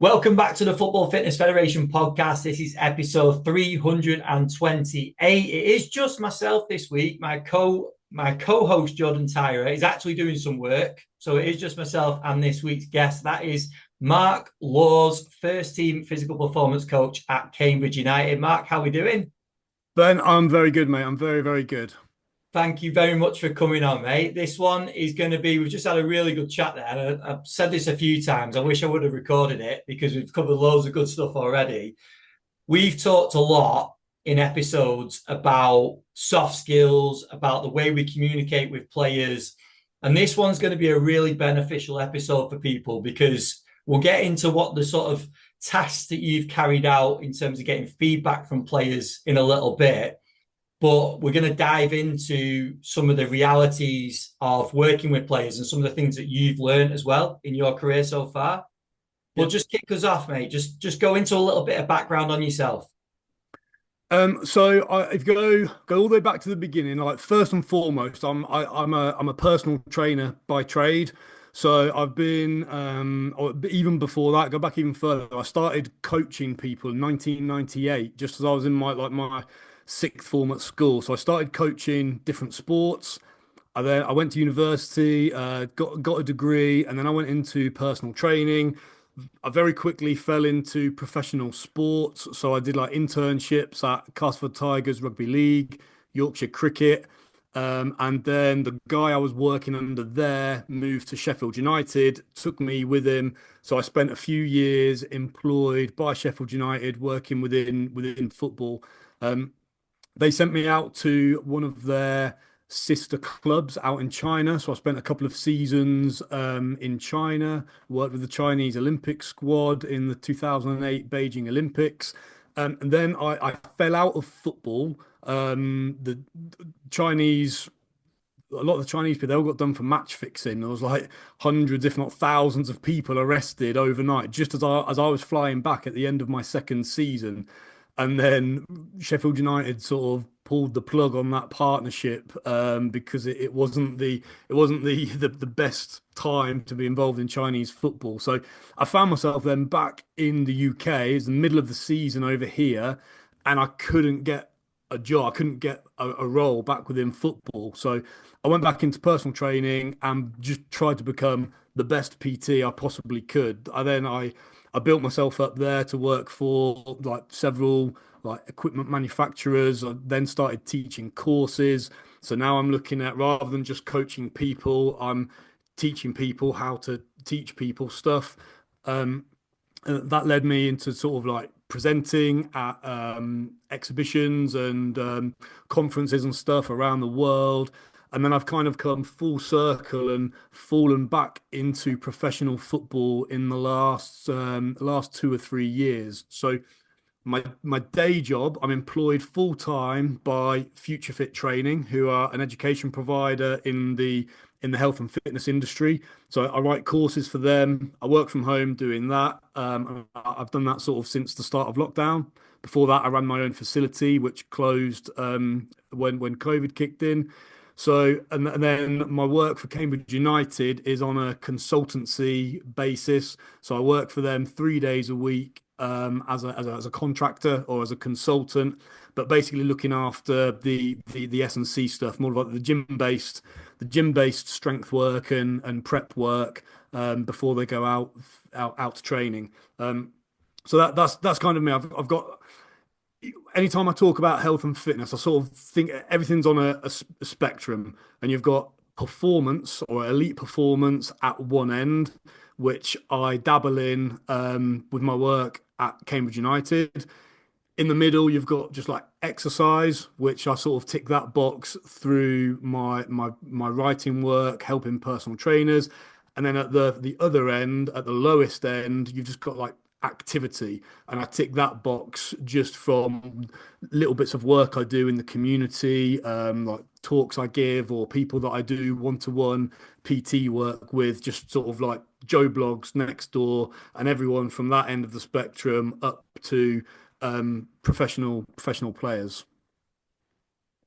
Welcome back to the Football Fitness Federation podcast. This is episode 328. It is just myself this week. My co-host Jordan Tyrer is actually doing some work, so it is just myself and this week's guest. That is Mark Laws, first team physical performance coach at Cambridge United. Mark, how are we doing? Ben, I'm very good, mate. I'm very, very good. Thank you very much for coming on, mate. This one is going to be, we've just had a really good chat there. And I've said this a few times. I wish I would have recorded it because we've covered loads of good stuff already. We've talked a lot in episodes about soft skills, about the way we communicate with players. And this one's going to be a really beneficial episode for people because we'll get into what the sort of tasks that you've carried out in terms of getting feedback from players in a little bit. But we're going to dive into some of the realities of working with players and some of the things that you've learned as well in your career so far. Well, Yep. just kick us off, mate. Just go into a little bit of background on yourself. If you go all the way back to the beginning, like first and foremost, I'm a personal trainer by trade. So I've been or even before that, go back even further. I started coaching people in 1998, just as I was in my sixth form at school. So I started coaching different sports. I went to university, got a degree, and then I went into personal training. I very quickly fell into professional sports. So I did like internships at Castleford Tigers Rugby League, Yorkshire Cricket. And then the guy I was working under there moved to Sheffield United, took me with him. So I spent a few years employed by Sheffield United working within football. Um, they sent me out to one of their sister clubs out in China. So I spent a couple of seasons in China, worked with the Chinese Olympic squad in the 2008 Beijing Olympics. And then I fell out of football. The Chinese, a lot of the Chinese people, they all got done for match fixing. There was like hundreds, if not thousands, of people arrested overnight, just as I was flying back at the end of my second season. And then Sheffield United sort of pulled the plug on that partnership because it wasn't the best time to be involved in Chinese football. So I found myself then back in the UK. It's the middle of the season over here, and I couldn't get a job. I couldn't get a role back within football. So I went back into personal training and just tried to become the best PT I possibly could. I built myself up there to work for like several like equipment manufacturers. I then started teaching courses. So now I'm looking at, rather than just coaching people, I'm teaching people how to teach people stuff. Um, that led me into sort of like presenting at exhibitions and conferences and stuff around the world. And then I've kind of come full circle and fallen back into professional football in the last 2 or 3 years. So my day job, I'm employed full time by Future Fit Training, who are an education provider in the health and fitness industry. So I write courses for them. I work from home doing that. I've done that sort of since the start of lockdown. Before that, I ran my own facility, which closed when COVID kicked in. And then my work for Cambridge United is on a consultancy basis. So I work for them 3 days a week as a contractor or as a consultant, but basically looking after the S&C stuff, more like the gym based strength work and prep work before they go out to training. So that's kind of me. I've got anytime I talk about health and fitness, I sort of think everything's on a spectrum, and you've got performance or elite performance at one end, which I dabble in with my work at Cambridge United. In the middle, you've got just like exercise, which I sort of tick that box through my writing work, helping personal trainers. And then at the other end, at the lowest end, you've just got like activity, and I tick that box just from little bits of work I do in the community, like talks I give or people that I do one-to-one PT work with, just sort of like Joe Blogs next door, and everyone from that end of the spectrum up to professional players.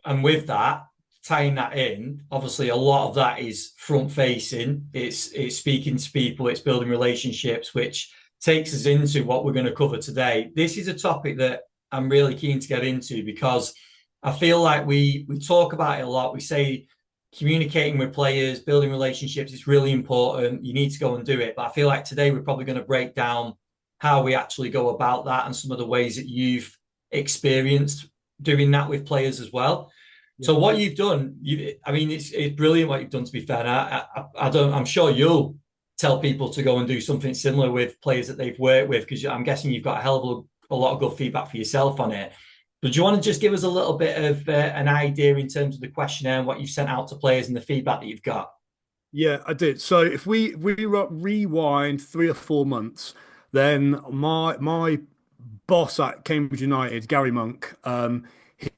And with that, tying that in, obviously a lot of that is front facing. It's speaking to people, it's building relationships, which takes us into what we're going to cover today. This is a topic that I'm really keen to get into because I feel like we talk about it a lot. We say communicating with players, building relationships is really important. You need to go and do it. But I feel like today we're probably going to break down how we actually go about that and some of the ways that you've experienced doing that with players as well. Yeah. So what you've done, I mean, it's brilliant what you've done. To be fair, and I don't. I'm sure you'll tell people to go and do something similar with players that they've worked with because I'm guessing you've got a hell of a lot of good feedback for yourself on it. But do you want to just give us a little bit of an idea in terms of the questionnaire and what you've sent out to players and the feedback that you've got? Yeah, I did. So if we rewind 3 or 4 months, then my boss at Cambridge United, Gary Monk,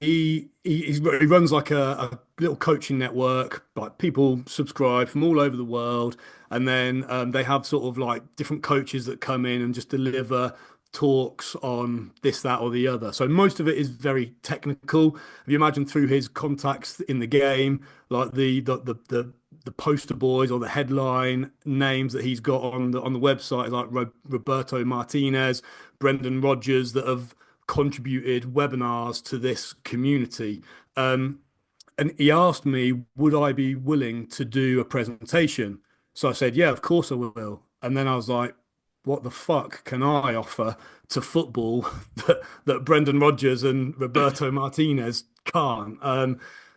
he runs like a little coaching network. Like people subscribe from all over the world, and then they have sort of like different coaches that come in and just deliver talks on this, that, or the other. So most of it is very technical. If you imagine through his contacts in the game, like the poster boys or the headline names that he's got on the website, like Roberto Martinez, Brendan Rodgers, that have contributed webinars to this community. And he asked me, would I be willing to do a presentation? So I said, yeah, of course I will. And then I was like, what the fuck can I offer to football that Brendan Rodgers and Roberto Martinez can't?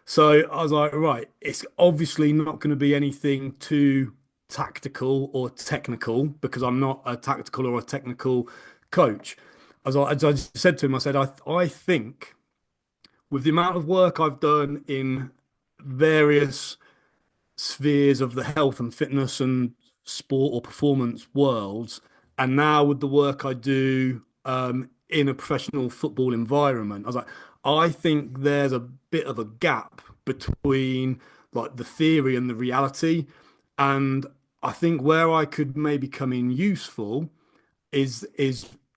So I was like, right, it's obviously not going to be anything too tactical or technical because I'm not a tactical or a technical coach. As I said to him, I said, I think with the amount of work I've done in various spheres of the health and fitness and sport or performance worlds, and now with the work I do in a professional football environment, I was like, I think there's a bit of a gap between like the theory and the reality, and I think where I could maybe come in useful is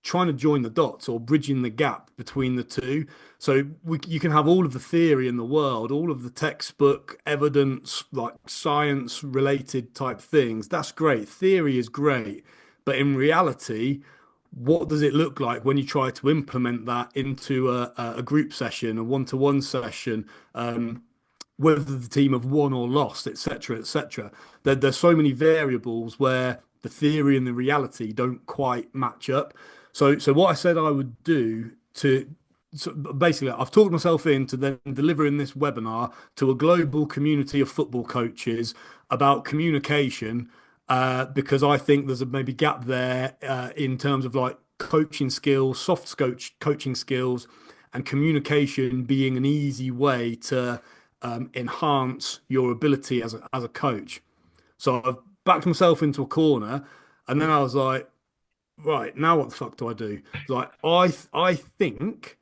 trying to join the dots or bridging the gap between the two. So you can have all of the theory in the world, all of the textbook evidence, like science related type things. That's great. Theory is great. But in reality, what does it look like when you try to implement that into a group session, a one-to-one session? Whether the team have won or lost, etc., etc. There's so many variables where the theory and the reality don't quite match up. So what I said I would do to so basically, I've talked myself into then delivering this webinar to a global community of football coaches about communication, because I think there's a maybe gap there in terms of like coaching skills, coaching skills, and communication being an easy way to enhance your ability as a coach. So I've backed myself into a corner, and then I was like, right, now what the fuck do I do? Like I think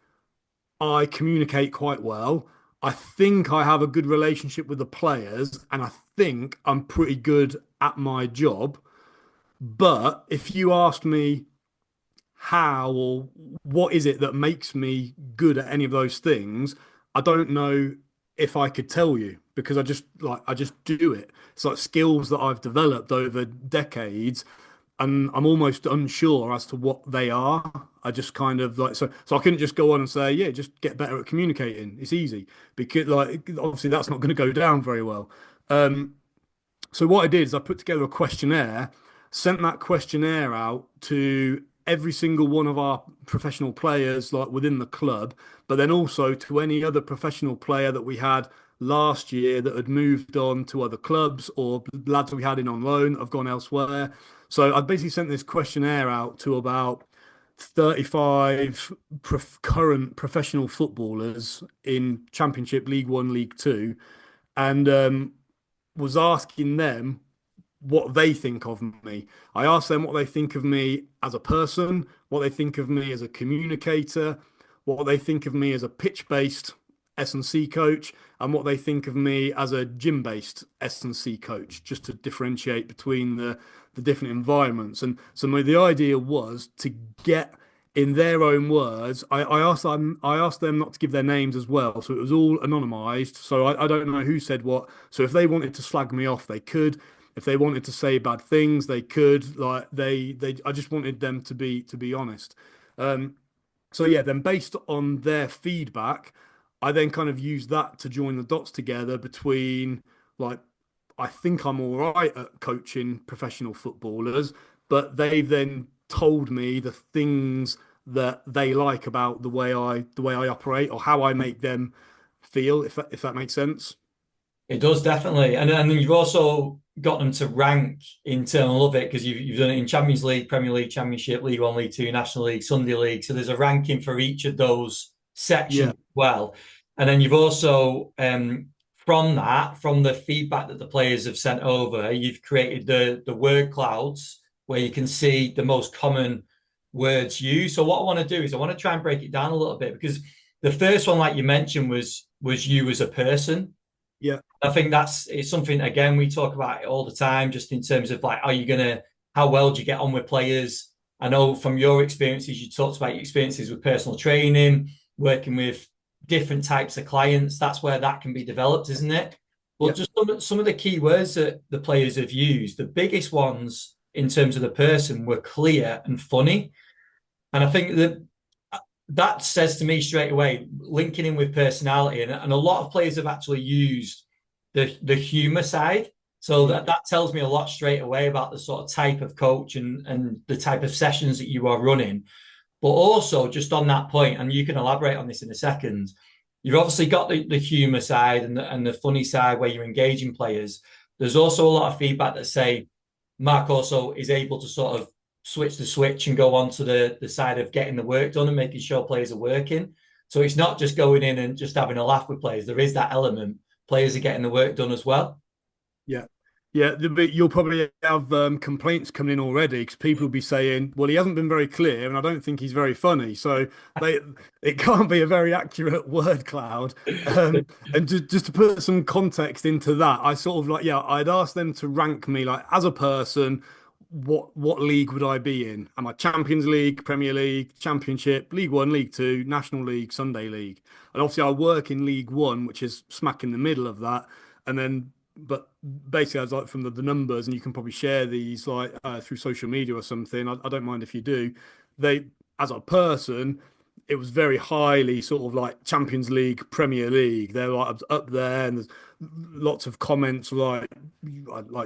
I communicate quite well. I think I have a good relationship with the players, and I think I'm pretty good at my job. But if you asked me how or what is it that makes me good at any of those things, I don't know if I could tell you because I just do it. It's like skills that I've developed over decades, and I'm almost unsure as to what they are. I just kind of like so I couldn't just go on and say, yeah, just get better at communicating. It's easy because like obviously that's not going to go down very well. So what I did is I put together a questionnaire, sent that questionnaire out to every single one of our professional players like within the club, but then also to any other professional player that we had last year that had moved on to other clubs or lads we had in on loan have gone elsewhere. So I basically sent this questionnaire out to about 35 current professional footballers in Championship, League One, League Two, and was asking them what they think of me. I asked them what they think of me as a person, what they think of me as a communicator, what they think of me as a pitch-based S&C coach, and what they think of me as a gym-based S&C coach, just to differentiate between the different environments. And so the idea was to get in their own words. I asked them not to give their names as well, so it was all anonymized. So I don't know who said what. So if they wanted to slag me off, they could. If they wanted to say bad things, they could. Like I just wanted them to be honest. Um, so yeah, then based on their feedback, I then kind of use that to join the dots together between like I think I'm all right at coaching professional footballers, but they've then told me the things that they like about the way I operate or how I make them feel, if that makes sense. It does definitely, and then you've also got them to rank internal of it because you've done it in Champions League, Premier League, Championship, League One, League Two, National League, Sunday League. So there's a ranking for each of those sections Yeah, as well. And then you've also from that, from the feedback that the players have sent over, you've created the word clouds where you can see the most common words used. So what I want to do is I want to try and break it down a little bit because the first one, like you mentioned, was you as a person. yeah, I think it's something again we talk about it all the time, just in terms of like, how well do you get on with players? I know from your experiences, you talked about your experiences with personal training, working with different types of clients. That's where that can be developed, isn't it? yeah, But just some of the key words that the players have used, the biggest ones in terms of the person were clear and funny. And I think that that says to me straight away, linking in with personality, and a lot of players have actually used the humor side. So yeah, that tells me a lot straight away about the sort of type of coach and the type of sessions that you are running. But also just on that point, and you can elaborate on this in a second, you've obviously got the humor side and the funny side where you're engaging players. There's also a lot of feedback that say Mark also is able to sort of switch the switch and go on to the side of getting the work done and making sure players are working. So it's not just going in and just having a laugh with players. There is that element. Players are getting the work done as well. yeah. Yeah, you'll probably have complaints coming in already because people will be saying, "Well, he hasn't been very clear, and I don't think he's very funny." So they, it can't be a very accurate word cloud. And just to put some context into that, I sort of like, yeah, I'd ask them to rank me like as a person, what league would I be in? Am I Champions League, Premier League, Championship, League One, League Two, National League, Sunday League? And obviously, I work in League One, which is smack in the middle of that, and then but basically, I was like from the numbers, and you can probably share these like through social media or something. I don't mind if you do. They, as a person, it was very highly sort of like Champions League, Premier League. They're like up there, and there's lots of comments like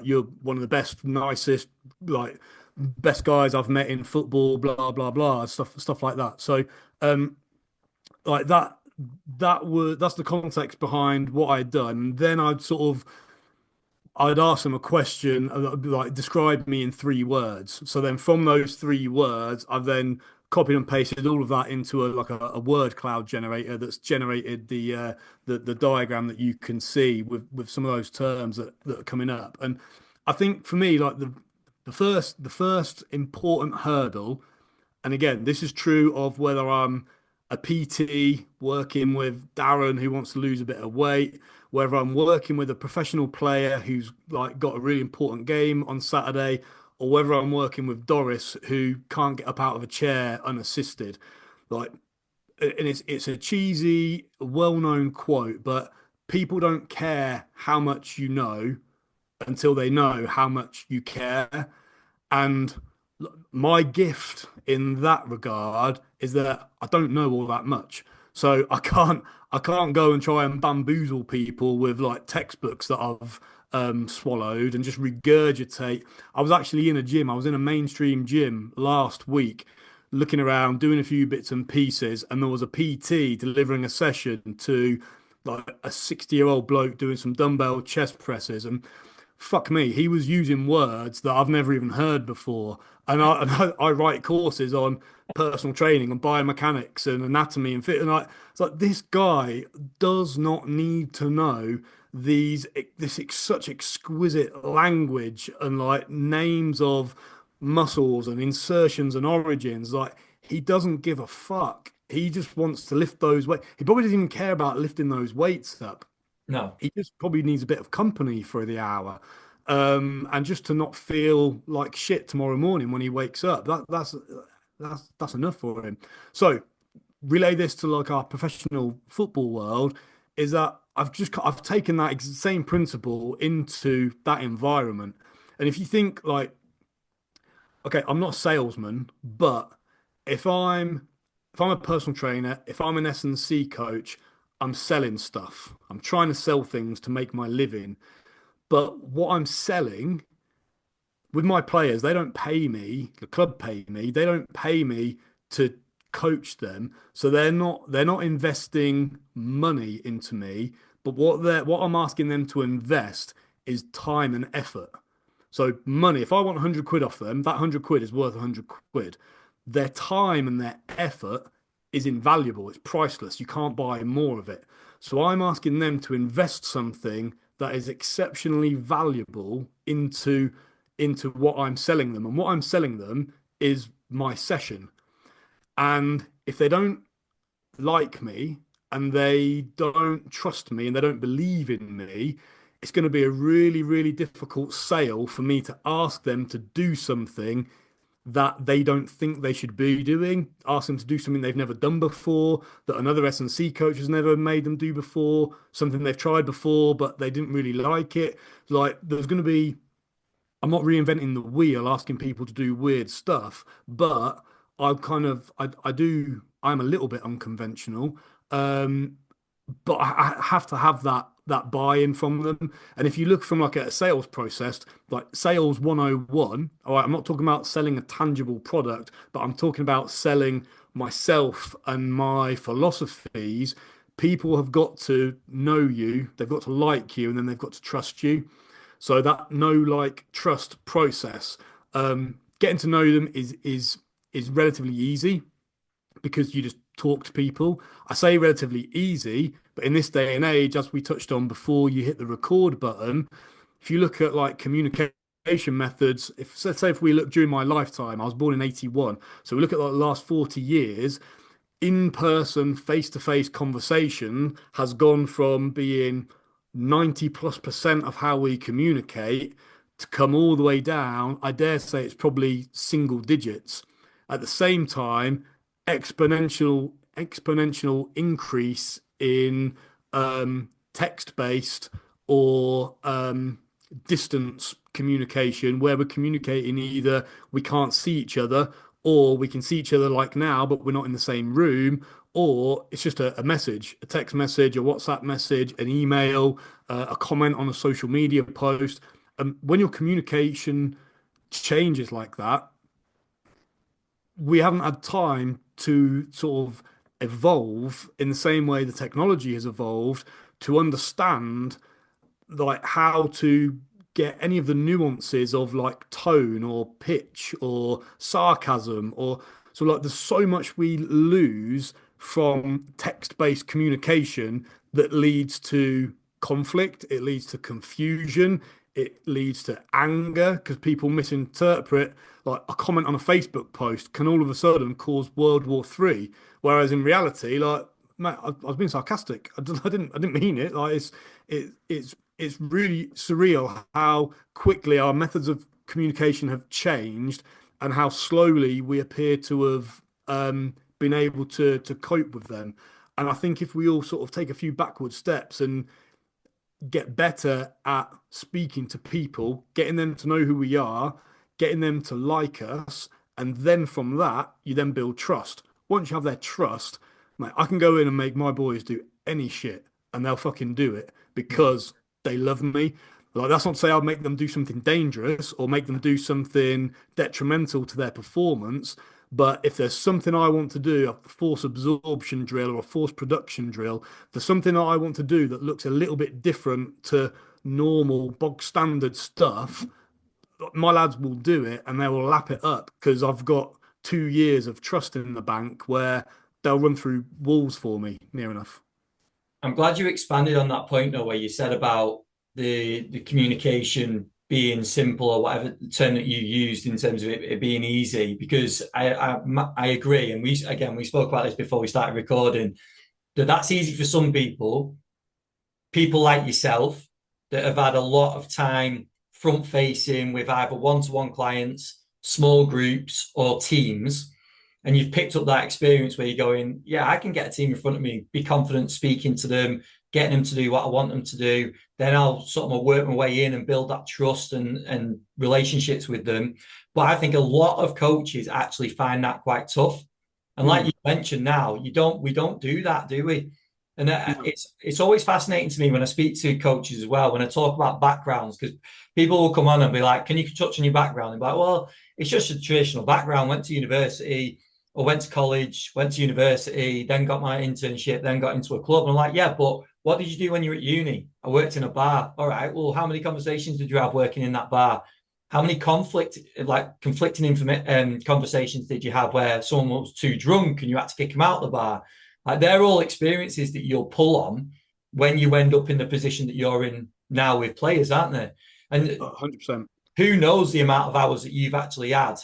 you're one of the best, nicest, like best guys I've met in football. Blah blah blah, stuff like that. So like that's the context behind what I'd done. And then I'd ask them a question like describe me in 3 words. So then from those 3 words, I've then copied and pasted all of that into a word cloud generator that's generated the diagram that you can see with some of those terms that are coming up. And I think for me, like the first important hurdle, and again, this is true of whether I'm a PT working with Darren who wants to lose a bit of weight, whether I'm working with a professional player who's like got a really important game on Saturday, or whether I'm working with Doris who can't get up out of a chair unassisted. Like, and it's a cheesy, well-known quote, but people don't care how much you know until they know how much you care. And my gift in that regard is that I don't know all that much. So I can't go and try and bamboozle people with like textbooks that I've swallowed and just regurgitate. I was actually in a gym. I was in a mainstream gym last week, looking around, doing a few bits and pieces, and there was a PT delivering a session to like a 60-year-old bloke doing some dumbbell chest presses, and fuck me, he was using words that I've never even heard before. And I write courses on personal training and biomechanics and anatomy and fit. And it's like this guy does not need to know such exquisite language and like names of muscles and insertions and origins. Like he doesn't give a fuck. He just wants to lift those weights. He probably doesn't even care about lifting those weights up. No, He just probably needs a bit of company for the hour, and just to not feel like shit tomorrow morning when he wakes up. That's enough for him. So relay this to like our professional football world is that I've taken that same principle into that environment. And if you think like, okay, I'm not a salesman, but if I'm if I'm a personal trainer, if I'm an S&C coach, I'm selling stuff. I'm trying to sell things to make my living. But what I'm selling with my players, they don't pay me, the club pay me, they don't pay me to coach them. So they're not investing money into me, but what I'm asking them to invest is time and effort. So money, if I want 100 quid off them, that 100 quid is worth 100 quid. Their time and their effort is invaluable. It's priceless. You can't buy more of it. So I'm asking them to invest something that is exceptionally valuable into what I'm selling them. And what I'm selling them is my session. And if they don't like me and they don't trust me and they don't believe in me, it's going to be a really, really difficult sale for me to ask them to do something that they don't think they should be doing, ask them to do something they've never done before, that another S&C coach has never made them do before, something they've tried before, but they didn't really like it. Like there's going to be I'm not reinventing the wheel, asking people to do weird stuff, but I'm a little bit unconventional. Um, but I have to have that buy-in from them. And if you look from like a sales process, like sales 101, all right, I'm not talking about selling a tangible product, but I'm talking about selling myself and my philosophies. People have got to know you, they've got to like you, and then they've got to trust you. So that know, like, trust process, getting to know them is relatively easy because you just talk to people. I say relatively easy, but in this day and age, as we touched on before you hit the record button, if you look at like communication methods, if let's say if we look during my lifetime, I was born in 81, so we look at like the last 40 years, in-person, face-to-face conversation has gone from being 90+% of how we communicate to come all the way down. I dare say it's probably single digits. At the same time, exponential increase in text-based or distance communication, where we're communicating either we can't see each other or we can see each other like now, but we're not in the same room, or it's just a message, a text message, a WhatsApp message, an email, a comment on a social media post. When your communication changes like that, we haven't had time to sort of evolve in the same way the technology has evolved to understand like how to get any of the nuances of like tone or pitch or sarcasm or so like there's so much we lose from text-based communication that leads to conflict, it leads to confusion, it leads to anger because people misinterpret like a comment on a Facebook post can all of a sudden cause World War III, whereas in reality, like, mate, I was being sarcastic. I didn't mean it. Like it's really surreal how quickly our methods of communication have changed and how slowly we appear to have been able to cope with them. And I think if we all sort of take a few backward steps and get better at speaking to people, getting them to know who we are, getting them to like us, and then from that, you then build trust. Once you have their trust, mate, I can go in and make my boys do any shit, and they'll fucking do it because they love me. Like that's not to say I'll make them do something dangerous or make them do something detrimental to their performance. But if there's something I want to do, a force absorption drill or a force production drill, there's something that I want to do that looks a little bit different to normal bog standard stuff, my lads will do it and they will lap it up because I've got 2 years of trust in the bank where they'll run through walls for me near enough. I'm glad you expanded on that point though, where you said about the communication being simple or whatever term that you used in terms of it being easy, because I agree, and we spoke about this before we started recording, that's easy for some people, people like yourself that have had a lot of time front facing with either one-to-one clients, small groups, or teams. And you've picked up that experience where you're going, yeah, I can get a team in front of me, be confident speaking to them, getting them to do what I want them to do. Then I'll sort of work my way in and build that trust and relationships with them. But I think a lot of coaches actually find that quite tough. And like Mm. you mentioned now, we don't do that, do we? And No. it's always fascinating to me when I speak to coaches as well, when I talk about backgrounds, because people will come on and be like, "Can you touch on your background?" And be like, "Well, it's just a traditional background. Went to university, or went to college, went to university, then got my internship, then got into a club." And I'm like, "Yeah, but what did you do when you were at uni?" "I worked in a bar." "All right. Well, how many conversations did you have working in that bar? How many conflicting conversations did you have where someone was too drunk and you had to kick them out of the bar?" Like they're all experiences that you'll pull on when you end up in the position that you're in now with players, aren't they? And 100%. who knows the amount of hours that you've actually had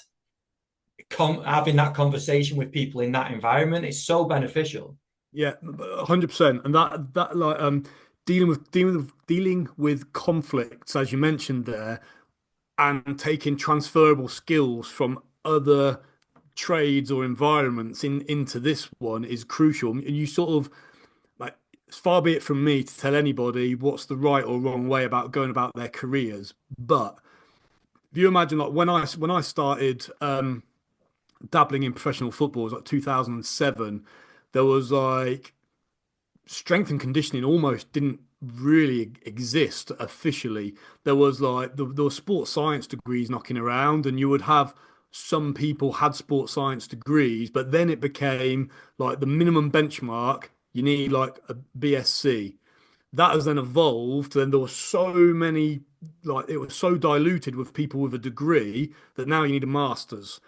having that conversation with people in that environment is so beneficial. Yeah, 100%. And that like dealing with conflicts, as you mentioned there, and taking transferable skills from other trades or environments into this one is crucial. And you sort of like, it's far be it from me to tell anybody what's the right or wrong way about going about their careers. But if you imagine like when I started dabbling in professional football, it was like 2007, there was like strength and conditioning almost didn't really exist officially. There was like there were sports science degrees knocking around, and you would have some people had sports science degrees, but then it became like the minimum benchmark. You need like a BSc. That has then evolved. Then there were so many, like it was so diluted with people with a degree that now you need a master's.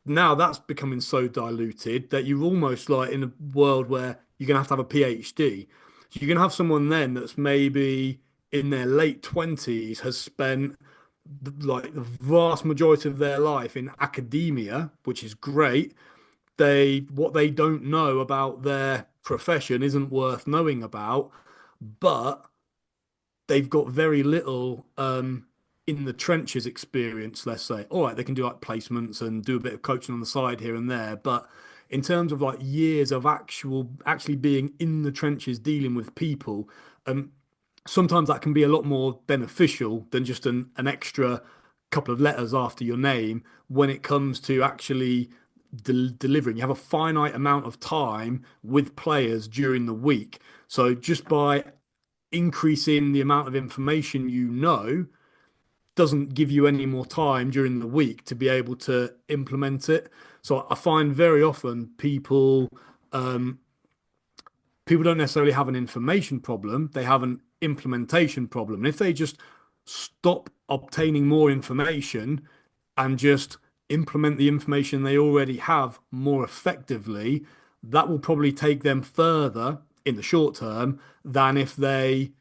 Now that's becoming so diluted that you're almost like in a world where you're gonna have to have a PhD. So you're gonna have someone then that's maybe in their late 20s has spent like the vast majority of their life in academia, which is great. They what they don't know about their profession isn't worth knowing about, but they've got very little in the trenches experience, let's say. All right, they can do like placements and do a bit of coaching on the side here and there, but in terms of like years of actually being in the trenches dealing with people, sometimes that can be a lot more beneficial than just an extra couple of letters after your name when it comes to actually delivering. You have a finite amount of time with players during the week. So just by increasing the amount of information you know doesn't give you any more time during the week to be able to implement it. So I find very often um, people don't necessarily have an information problem, they have an implementation problem. And if they just stop obtaining more information and just implement the information they already have more effectively, that will probably take them further in the short term than if they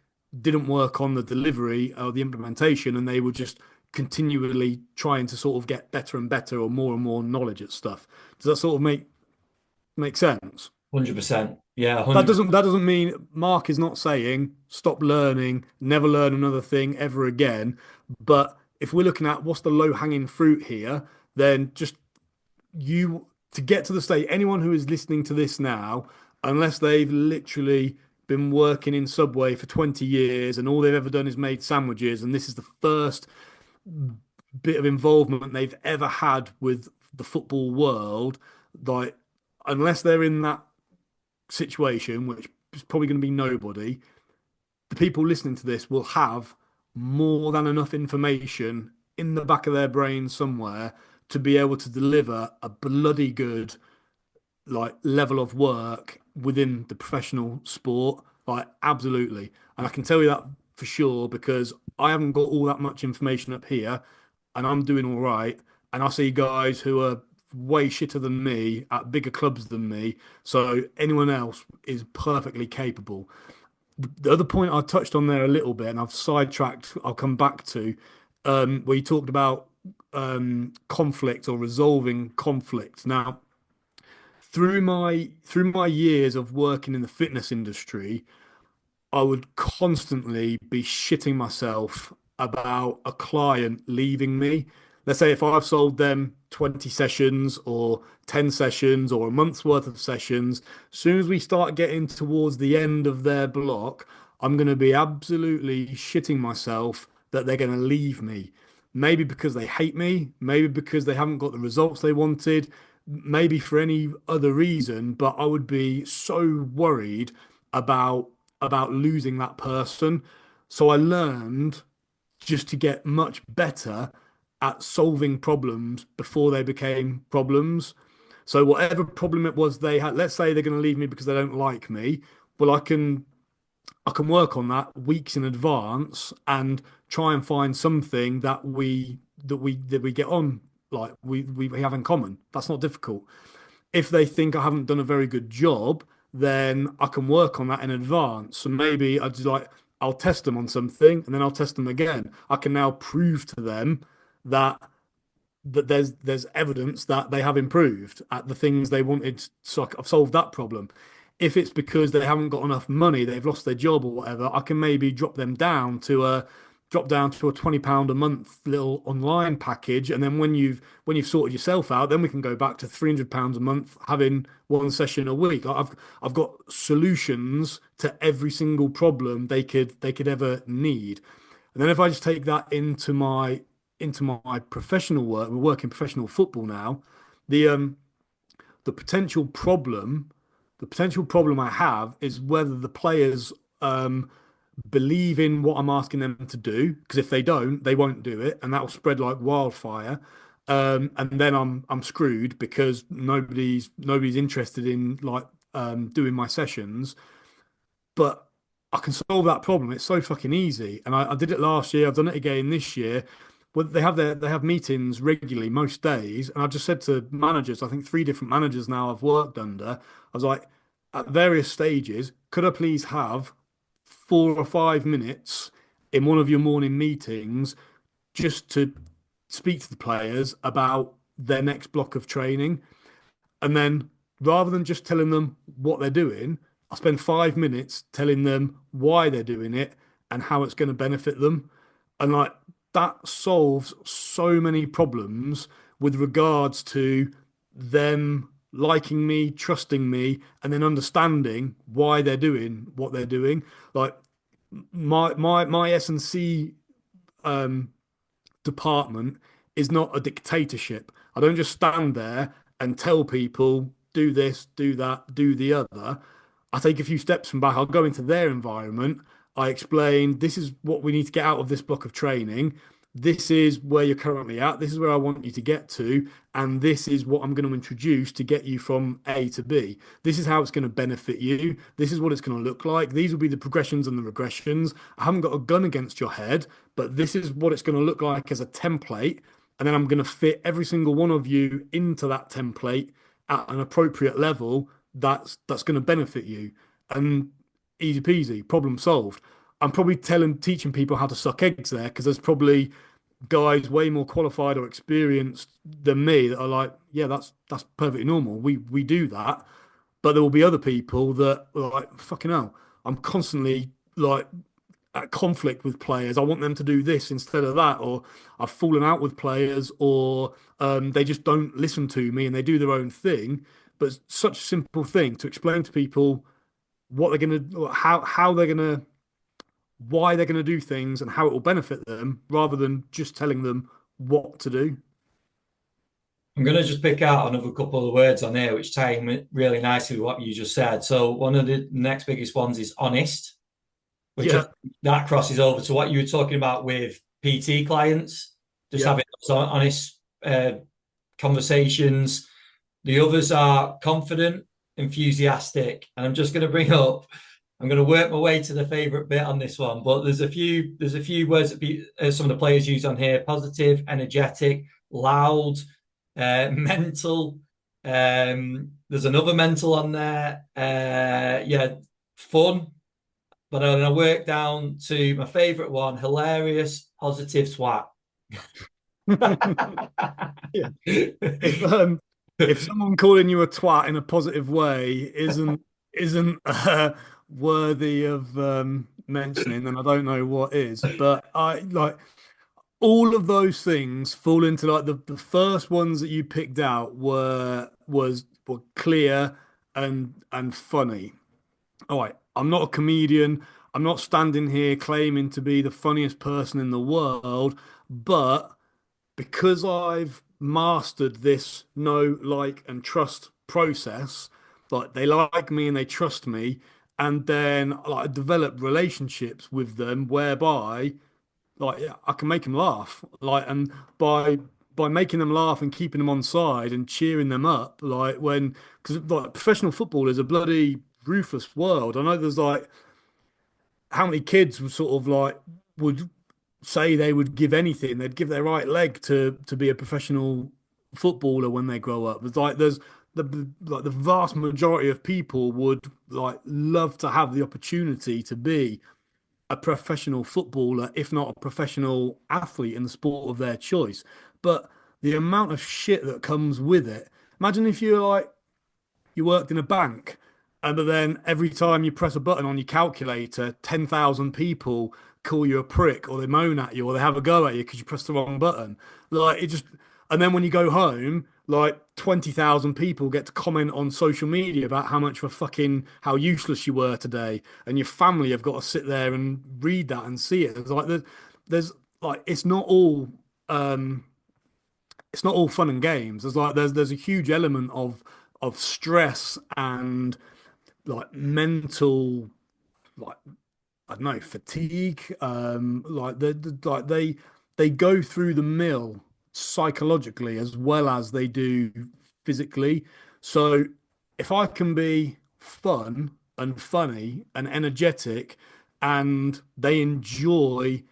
didn't work on the delivery or the implementation and they were just continually trying to sort of get better and better or more knowledge at stuff. Does that sort of make sense? 100%. Yeah, That 100%. doesn't mean Mark is not saying stop learning, never learn another thing ever again. But if we're looking at what's the low hanging fruit here, then just you to get to the state, anyone who is listening to this now, unless they've literally been working in Subway for 20 years and all they've ever done is made sandwiches, and this is the first bit of involvement they've ever had with the football world, like unless they're in that situation, which is probably going to be nobody, the people listening to this will have more than enough information in the back of their brain somewhere to be able to deliver a bloody good like level of work within the professional sport. Like absolutely. And I can tell you that for sure because I haven't got all that much information up here and I'm doing all right. And I see guys who are way shitter than me at bigger clubs than me. So anyone else is perfectly capable. The other point I touched on there a little bit, and I've sidetracked, I'll come back to, where you talked about conflict or resolving conflict. Now, through my years of working in the fitness industry, I would constantly be shitting myself about a client leaving me. Let's say if I've sold them 20 sessions or 10 sessions or a month's worth of sessions, as soon as we start getting towards the end of their block, I'm going to be absolutely shitting myself that they're going to leave me. Maybe because they hate me, maybe because they haven't got the results they wanted, maybe for any other reason, but I would be so worried about losing that person. So I learned just to get much better at solving problems before they became problems. So whatever problem it was they had, let's say they're going to leave me because they don't like me. Well, I can work on that weeks in advance and try and find something that we get on, like we have in common. That's not difficult. If they think I haven't done a very good job, then I can work on that in advance. So maybe I just like I'll test them on something and then I'll test them again. I can now prove to them that there's evidence that they have improved at the things they wanted. So I've solved that problem. If it's because they haven't got enough money, they've lost their job or whatever, I can maybe drop down to a £20 a month little online package. And then when you've sorted yourself out, then we can go back to £300 a month, having one session a week. Like I've got solutions to every single problem they could ever need. And then if I just take that into my professional work, we work in professional football now. The um the potential problem, the potential problem I have is whether the players um believe in what I'm asking them to do. Because if they don't, they won't do it, and that will spread like wildfire. And then I'm screwed because nobody's interested in like doing my sessions. But I can solve that problem. It's so fucking easy. And I did it last year. I've done it again this year. Well, they have meetings regularly most days, and I just said to managers, I think three different managers now I've worked under. I was like, at various stages, could I please have 4 or 5 minutes in one of your morning meetings just to speak to the players about their next block of training? And then rather than just telling them what they're doing, I spend 5 minutes telling them why they're doing it and how it's going to benefit them. And like that solves so many problems with regards to them liking me, trusting me, and then understanding why they're doing what they're doing. Like my S&C um, department is not a dictatorship. I don't just stand there and tell people do this, do that, do the other. I take a few steps from back. I'll go into their environment. I explain this is what we need to get out of this block of training. This is where you're currently at. This is where I want you to get to. And this is what I'm going to introduce to get you from A to B. This is how it's going to benefit you. This is what it's going to look like. These will be the progressions and the regressions. I haven't got a gun against your head, but this is what it's going to look like as a template. And then I'm going to fit every single one of you into that template at an appropriate level that's going to benefit you. And easy peasy, problem solved. I'm probably teaching people how to suck eggs there because there's probably guys way more qualified or experienced than me that are like, yeah, that's perfectly normal. We do that. But there will be other people that are like, fucking hell, I'm constantly like at conflict with players. I want them to do this instead of that, or I've fallen out with players, or they just don't listen to me and they do their own thing. But it's such a simple thing to explain to people what they're gonna, how they're gonna, why they're gonna do things, and how it will benefit them, rather than just telling them what to do. I'm going to just pick out another couple of words on here which tie in really nicely with what you just said. So one of the next biggest ones is honest, which Yeah, that crosses over to what you were talking about with PT clients, just yeah. having those honest conversations. The others are confident, enthusiastic, and I'm just going to bring up. I'm going to work my way to the favorite bit on this one, but there's a few words that some of the players use on here: positive, energetic, loud, mental. There's another mental on there. Yeah, fun. But then I work down to my favorite one: hilarious, positive swat. Yeah. If someone calling you a twat in a positive way isn't worthy of mentioning, then I don't know what is. But I like all of those things fall into like the first ones that you picked out were clear and funny. All right, I'm not a comedian. I'm not standing here claiming to be the funniest person in the world, but because I've mastered this know, like, and trust process, like they like me and they trust me, and then like I develop relationships with them whereby like yeah, I can make them laugh, like, and by making them laugh and keeping them on side and cheering them up, like when because like professional football is a bloody ruthless world. I know there's like how many kids would sort of like would say they would give anything, they'd give their right leg to be a professional footballer when they grow up. It's like there's the vast majority of people would like love to have the opportunity to be a professional footballer, if not a professional athlete in the sport of their choice. But the amount of shit that comes with it. Imagine if you're like you worked in a bank, and then every time you press a button on your calculator, 10,000 people call you a prick, or they moan at you, or they have a go at you because you pressed the wrong button. Like it just, and then when you go home, like 20,000 people get to comment on social media about how much of a fucking how useless you were today, and your family have got to sit there and read that and see it. It's like there's like um it's not all fun and games. There's a huge element of stress and like mental like I don't know fatigue. Like they go through the mill psychologically as well as they do physically. So if I can be fun and funny and energetic, and they enjoy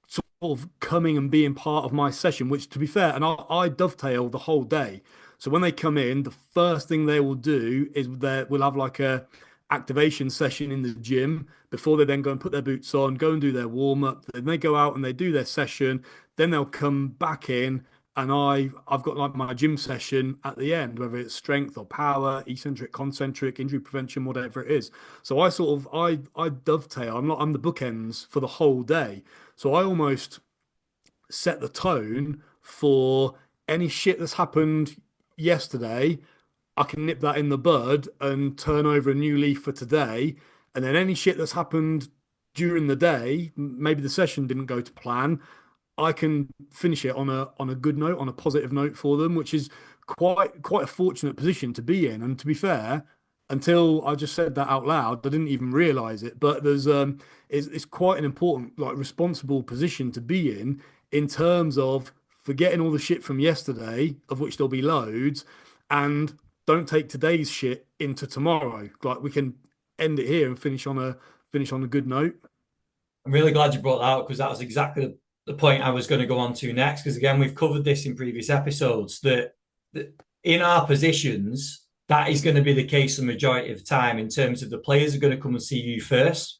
sort of coming and being part of my session, which to be fair, and I dovetail the whole day. So when they come in, the first thing they will do is we'll have like a activation session in the gym before they then go and put their boots on, go and do their warm up. Then they go out and they do their session. Then they'll come back in, and I've got like my gym session at the end, whether it's strength or power, eccentric, concentric, injury prevention, whatever it is. So I sort of I dovetail. I'm the bookends for the whole day. So I almost set the tone for any shit that's happened yesterday. I can nip that in the bud and turn over a new leaf for today. And then any shit that's happened during the day, maybe the session didn't go to plan, I can finish it on a good note, on a positive note for them, which is quite a fortunate position to be in. And to be fair, until I just said that out loud, I didn't even realize it. But it's quite an important, like, responsible position to be in terms of forgetting all the shit from yesterday, of which there'll be loads, and don't take today's shit into tomorrow. Like we can end it here and finish on a good note. I'm really glad you brought that out because that was exactly the point I was going to go on to next. Because again, we've covered this in previous episodes that in our positions, that is going to be the case the majority of the time in terms of the players are going to come and see you first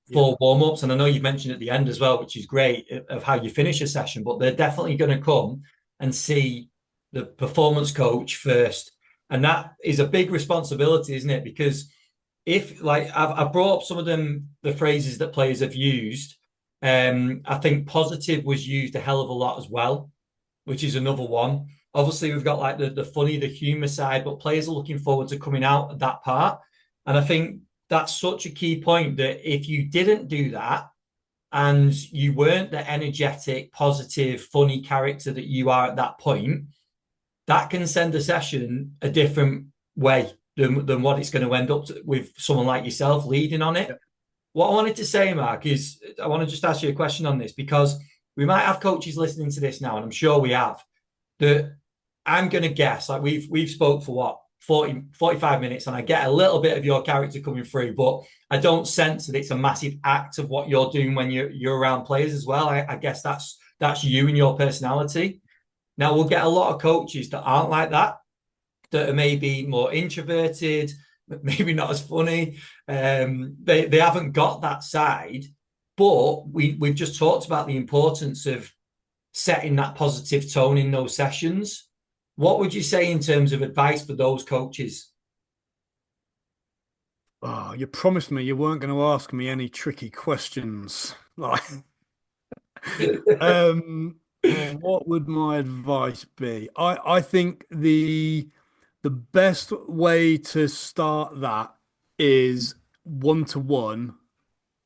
Yeah. for warm ups. And I know you've mentioned at the end as well, which is great of how you finish a session, but they're definitely going to come and see the performance coach first. And that is a big responsibility, isn't it? Because if like I've brought up some of them the phrases that players have used. I think positive was used a hell of a lot as well, which is another one. Obviously, we've got like the funny, the humour side, but players are looking forward to coming out of that part. And I think that's such a key point that if you didn't do that and you weren't the energetic, positive, funny character that you are at that point, that can send a session a different way than what it's going to end up with someone like yourself leading on it. Yeah. What I wanted to say, Mark, is I want to just ask you a question on this because we might have coaches listening to this now, and I'm sure we have, that I'm going to guess, like we've spoke for what, 45 minutes, and I get a little bit of your character coming through, but I don't sense that it's a massive act of what you're doing when you're around players as well. I guess that's you and your personality. Now we'll get a lot of coaches that aren't like that are maybe more introverted, maybe not as funny. They haven't got that side, but we've just talked about the importance of setting that positive tone in those sessions. What would you say in terms of advice for those coaches? Oh, you promised me you weren't going to ask me any tricky questions. Like, what would my advice be? I think the best way to start that is one to one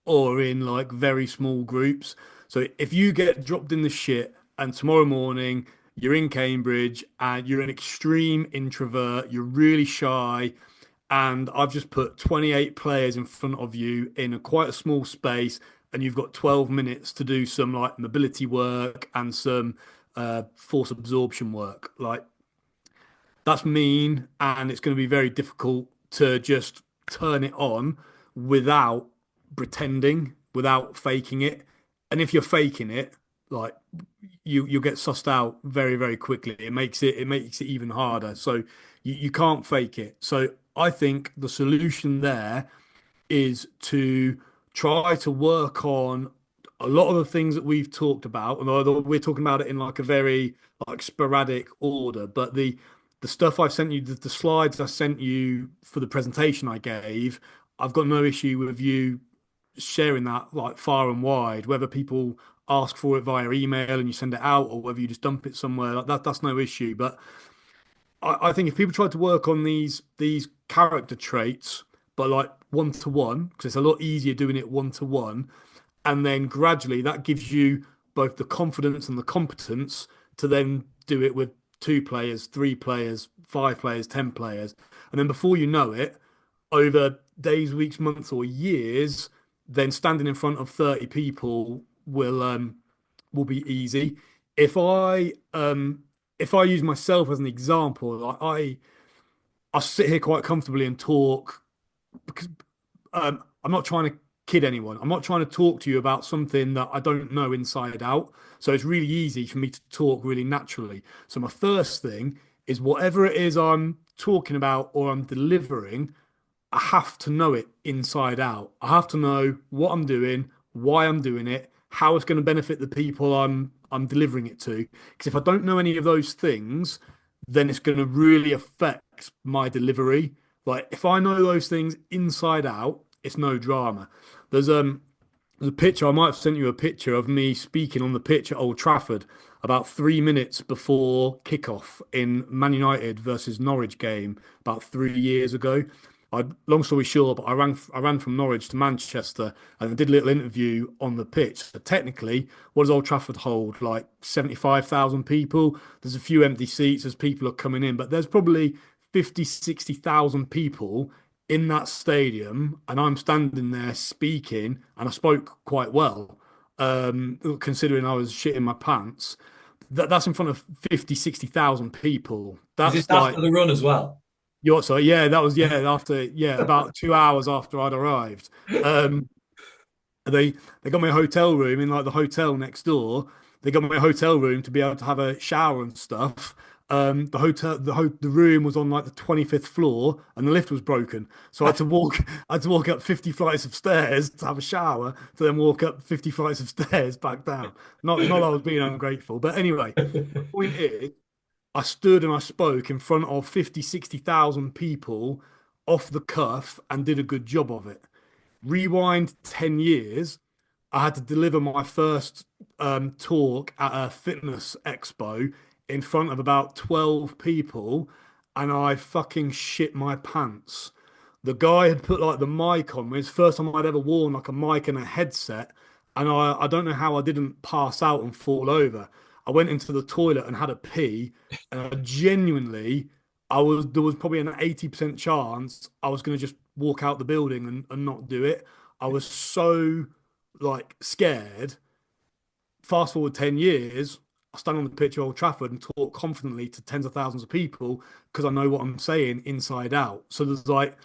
or in like very small groups. So if you get dropped in the shit and tomorrow morning you're in Cambridge and you're an extreme introvert, you're really shy, and I've just put 28 players in front of you in quite a small space, and you've got 12 minutes to do some like mobility work and some force absorption work. Like that's mean, and it's going to be very difficult to just turn it on without pretending, without faking it. And if you're faking it, like you'll get sussed out very, very quickly. It makes it even harder. So you can't fake it. So I think the solution there is to try to work on a lot of the things that we've talked about, and although we're talking about it in like a very like sporadic order, but the stuff I've sent you, the slides I sent you for the presentation I gave, I've got no issue with you sharing that like far and wide, whether people ask for it via email and you send it out or whether you just dump it somewhere like that, that's no issue. But I think if people try to work on these character traits, but like one to one, because it's a lot easier doing it one to one, and then gradually that gives you both the confidence and the competence to then do it with two players, three players, five players, 10 players. And then before you know it, over days, weeks, months, or years, then standing in front of 30 people will be easy. If I if I use myself as an example, like I sit here quite comfortably and talk because I'm not trying to kid anyone. I'm not trying to talk to you about something that I don't know inside out. So it's really easy for me to talk really naturally. So my first thing is whatever it is I'm talking about or I'm delivering, I have to know it inside out. I have to know what I'm doing, why I'm doing it, how it's going to benefit the people I'm delivering it to. Because if I don't know any of those things, then it's going to really affect my delivery. Like if I know those things inside out, it's no drama. There's there's a picture, I might have sent you a picture of me speaking on the pitch at Old Trafford about 3 minutes before kickoff in Man United versus Norwich game about 3 years ago. Long story short, but I ran from Norwich to Manchester and I did a little interview on the pitch. So technically, what does Old Trafford hold? Like 75,000 people. There's a few empty seats as people are coming in, but there's probably 50, 60,000 people in that stadium, and I'm standing there speaking, and I spoke quite well, considering I was shitting my pants. That's in front of 50, 60,000 people. Is this That's after like the run as well? so yeah, that was after about 2 hours after I'd arrived. Um, they got me a hotel room in like the hotel next door. They got me a hotel room to be able to have a shower and stuff. The room was on like the 25th floor, and the lift was broken. So I had to walk. I had to walk up 50 flights of stairs to have a shower, to then walk up 50 flights of stairs back down. Not that I was being ungrateful, but anyway, the point is, I stood and I spoke in front of 50, 60,000 people off the cuff and did a good job of it. Rewind 10 years, I had to deliver my first talk at a fitness expo in front of about 12 people, and I fucking shit my pants. The guy had put like the mic on me. It's the first time I'd ever worn like a mic and a headset, and I don't know how I didn't pass out and fall over. I went into the toilet and had a pee, and I genuinely, there was probably an 80% chance I was going to just walk out the building and not do it. I was so like scared. Fast forward 10 years, I stand on the pitch at Old Trafford and talk confidently to tens of thousands of people because I know what I'm saying inside out. So there's like,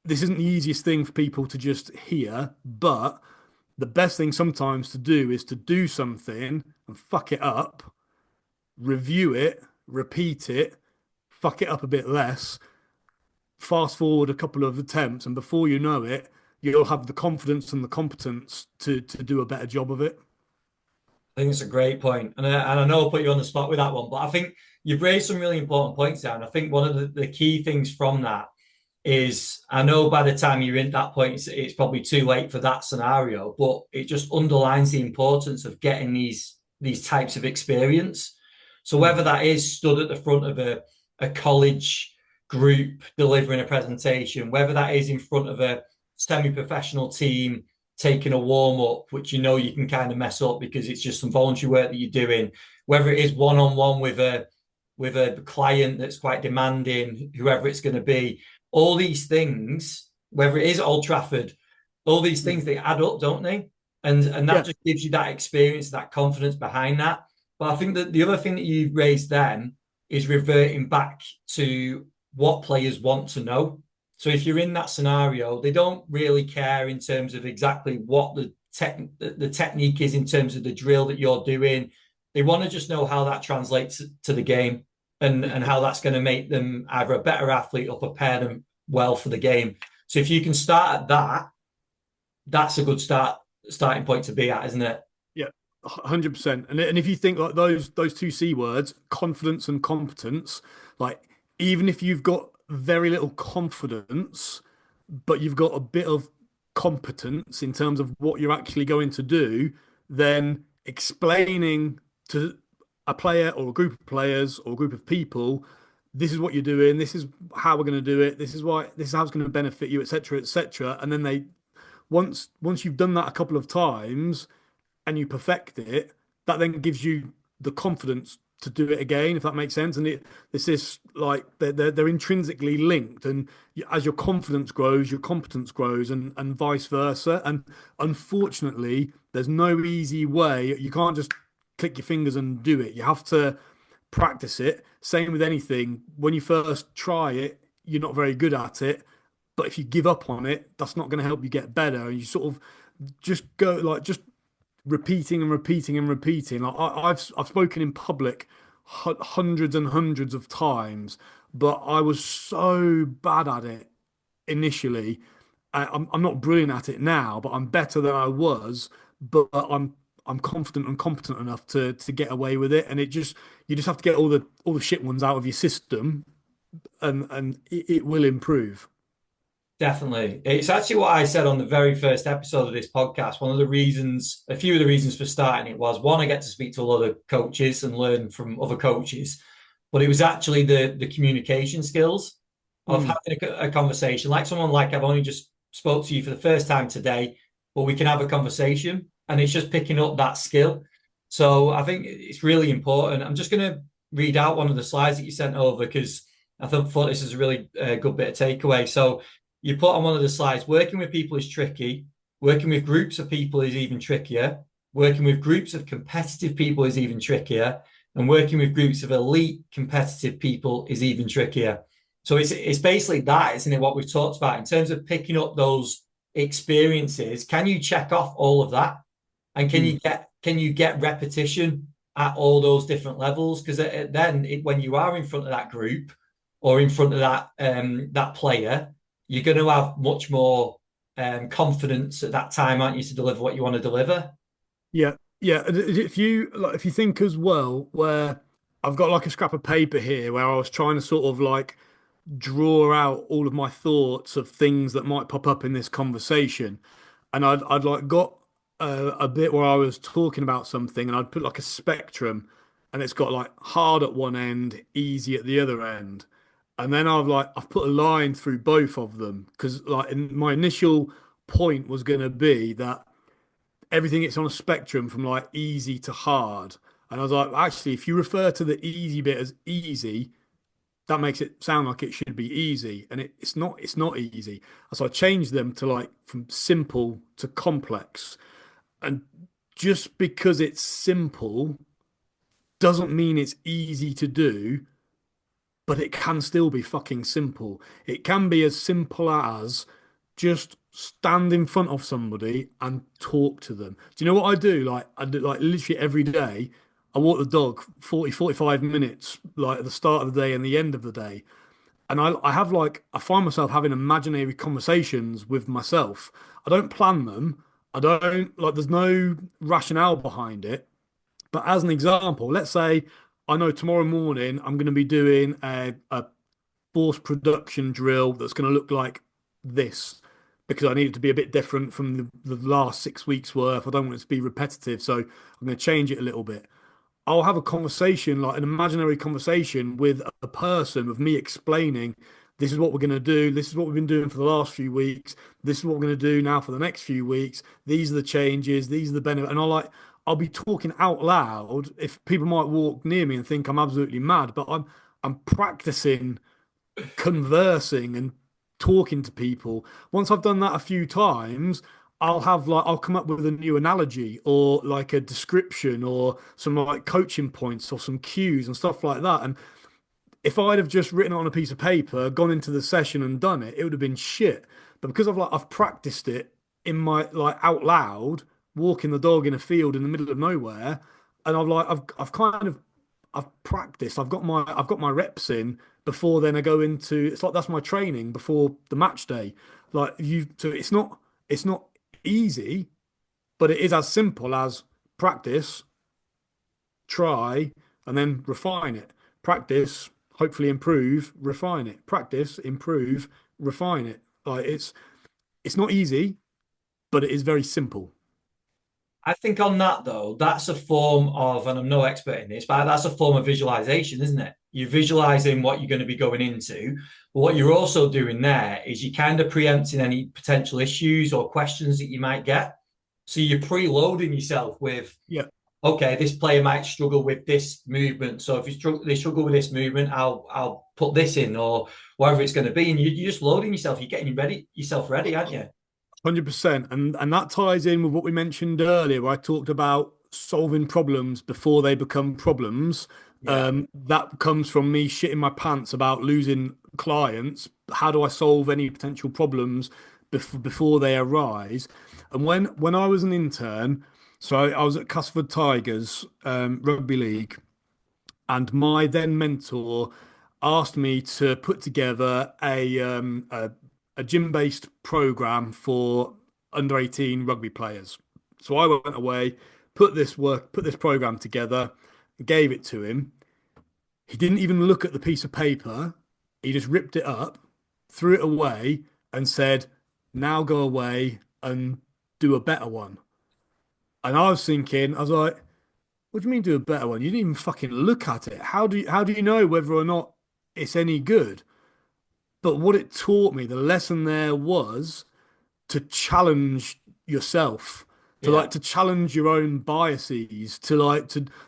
this isn't the easiest thing for people to just hear, but the best thing sometimes to do is to do something and fuck it up, review it, repeat it, fuck it up a bit less, fast forward a couple of attempts, and before you know it, you'll have the confidence and the competence to do a better job of it. I think it's a great point. And I know I'll put you on the spot with that one, but I think you've raised some really important points there. And I think one of the key things from that is I know by the time you're in that point, it's probably too late for that scenario, but it just underlines the importance of getting these types of experience. So whether that is stood at the front of a college group delivering a presentation, whether that is in front of a semi-professional team taking a warm up, which you know you can kind of mess up because it's just some voluntary work that you're doing, whether it is one on one with a client that's quite demanding, whoever it's going to be, all these things, whether it is Old Trafford, all these things they add up, don't they? And that Yeah, just gives you that experience, that confidence behind that. But I think that the other thing that you raised then is reverting back to what players want to know. So if you're in that scenario, they don't really care in terms of exactly what the technique is in terms of the drill that you're doing. They want to just know how that translates to the game and how that's going to make them either a better athlete or prepare them well for the game. So if you can start at that, that's a good starting point to be at, isn't it? yeah, 100%. And if you think like those two C words, confidence and competence, like even if you've got very little confidence, but you've got a bit of competence in terms of what you're actually going to do, then explaining to a player or a group of players or a group of people, this is what you're doing, this is how we're going to do it, this is why, this is how it's going to benefit you, etc., etc. And then they once you've done that a couple of times and you perfect it, that then gives you the confidence to do it again, if that makes sense. And it's this like they're intrinsically linked, and as your confidence grows, your competence grows, and vice versa. And unfortunately, there's no easy way. You can't just click your fingers and do it. You have to practice it. Same with anything. When you first try it, you're not very good at it. But if you give up on it, that's not going to help you get better. And you sort of just go like just repeating and repeating and repeating. Like I've spoken in public hundreds and hundreds of times, but I was so bad at it initially. I'm not brilliant at it now, but I'm better than I was. But I'm confident and competent enough to get away with it. And it just you just have to get all the shit ones out of your system, and it will improve. Definitely. It's actually what I said on the very first episode of this podcast. One of the reasons, a few of the reasons for starting it was one, I get to speak to a lot of coaches and learn from other coaches, but it was actually the communication skills of Mm. having a conversation. Like someone like I've only just spoke to you for the first time today, but we can have a conversation and it's just picking up that skill. So I think it's really important. I'm just going to read out one of the slides that you sent over because thought this is a really good bit of takeaway. So you put on one of the slides, working with people is tricky. Working with groups of people is even trickier. Working with groups of competitive people is even trickier. And working with groups of elite competitive people is even trickier. So it's basically that, isn't it? What we've talked about in terms of picking up those experiences. Can you check off all of that? And Mm. can you get repetition at all those different levels? Because then when you are in front of that group or in front of that player, you're going to have much more confidence at that time, aren't you, to deliver what you want to deliver? Yeah, yeah. And if you think as well, where I've got like a scrap of paper here where I was trying to sort of like draw out all of my thoughts of things that might pop up in this conversation, and I'd like got a bit where I was talking about something, and I'd put like a spectrum, and it's got like hard at one end, easy at the other end, and then I've put a line through both of them because like my initial point was going to be that everything it's on a spectrum from like easy to hard. And I was like, actually, if you refer to the easy bit as easy, that makes it sound like it should be easy. And it's not easy. So I changed them to like from simple to complex. And just because it's simple doesn't mean it's easy to do, but it can still be fucking simple. It can be as simple as just stand in front of somebody and talk to them. Do you know what I do? Like I do like literally every day. I walk the dog 45 minutes, like at the start of the day and the end of the day. And I find myself having imaginary conversations with myself. I don't plan them. I don't like there's no rationale behind it. But as an example, let's say I know tomorrow morning I'm going to be doing a force production drill that's going to look like this because I need it to be a bit different from the last 6 weeks worth. I don't want it to be repetitive, so I'm going to change it a little bit. I'll have a conversation, like an imaginary conversation with a person, with me explaining this is what we're going to do. This is what we've been doing for the last few weeks. This is what we're going to do now for the next few weeks. These are the changes. These are the benefits. And I'll be talking out loud. If people might walk near me and think I'm absolutely mad, but I'm practicing conversing and talking to people. Once I've done that a few times, I'll come up with a new analogy or like a description or some like coaching points or some cues and stuff like that. And if I'd have just written it on a piece of paper, gone into the session and done it, it would have been shit. But because I've practiced it in my like out loud, walking the dog in a field in the middle of nowhere, and I've kind of I've practiced. I've got my reps in before then I go into it's like that's my training before the match day. Like you so it's not easy, but it is as simple as practice, try, and then refine it. Practice, hopefully improve, refine it. Practice, improve, refine it. Like it's not easy, but it is very simple. I think on that though, that's a form of, and I'm no expert in this, but that's a form of visualization, isn't it? You're visualizing what you're going to be going into. But what you're also doing there is you're kind of preempting any potential issues or questions that you might get. So you're preloading yourself with, Yeah. okay, this player might struggle with this movement. So if they struggle with this movement, I'll put this in or whatever it's going to be. And you're just loading yourself. You're getting yourself ready, aren't you? 100%. And that ties in with what we mentioned earlier, where I talked about solving problems before they become problems. Yeah. That comes from me shitting my pants about losing clients. How do I solve any potential problems before they arise? And when I was an intern, so I was at Castleford Tigers rugby league, and my then mentor asked me to put together a gym-based program for under 18 rugby players. So I went away, put this program together, gave it to him. He didn't even look at the piece of paper. He just ripped it up, threw it away, and said, "Now go away and do a better one." And I was thinking, I was like, what do you mean do a better one? You didn't even fucking look at it. How do you know whether or not it's any good? But what it taught me, the lesson there was to challenge yourself, Yeah. to challenge your own biases, to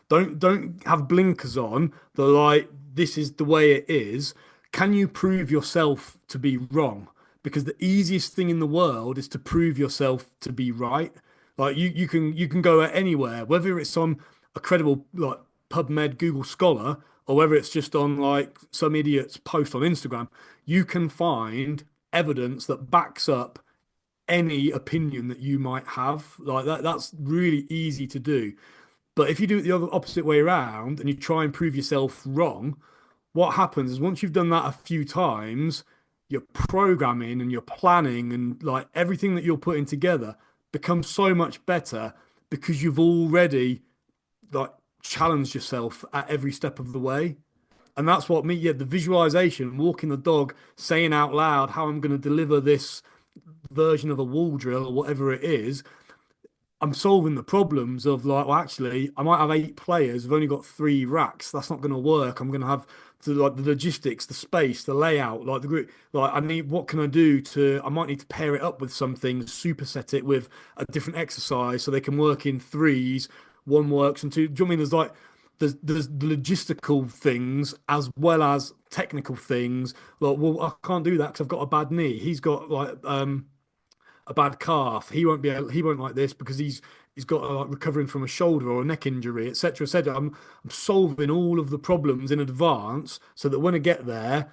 don't have blinkers on, the like this is the way it is. Can you prove yourself to be wrong? Because the easiest thing in the world is to prove yourself to be right. Like you can go anywhere, whether it's on a credible like PubMed Google Scholar or whether it's just on like some idiot's post on Instagram, you can find evidence that backs up any opinion that you might have. Like that's really easy to do. But if you do it the other opposite way around and you try and prove yourself wrong, what happens is once you've done that a few times, your programming and your planning and like everything that you're putting together becomes so much better because you've already like challenged yourself at every step of the way. And that's what me, yeah, the visualization, walking the dog, saying out loud how I'm going to deliver this version of a wall drill or whatever it is. I'm solving the problems of like, well, actually, I might have 8 players. I've only got 3 racks. That's not going to work. I'm going to have to like the logistics, the space, the layout, like the group. Like, I need what can I do to? I might need to pair it up with something, superset it with a different exercise so they can work in threes. One works and two. Do you know what I mean? There's the logistical things as well as technical things. Like, well, I can't do that because I've got a bad knee. He's got like a bad calf. He won't like this because he's got like recovering from a shoulder or a neck injury, etc., etc. I'm solving all of the problems in advance so that when I get there,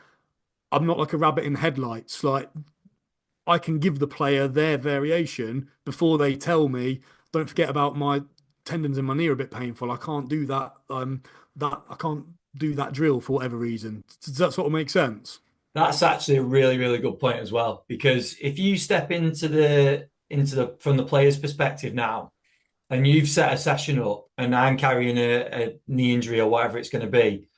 I'm not like a rabbit in headlights. Like I can give the player their variation before they tell me, don't forget about my tendons in my knee are a bit painful. I can't do that. That I can't do that drill for whatever reason. Does that sort of make sense? That's actually a really, really good point as well. Because if you step into the from the player's perspective now, and you've set a session up, and I'm carrying a knee injury or whatever it's going to be,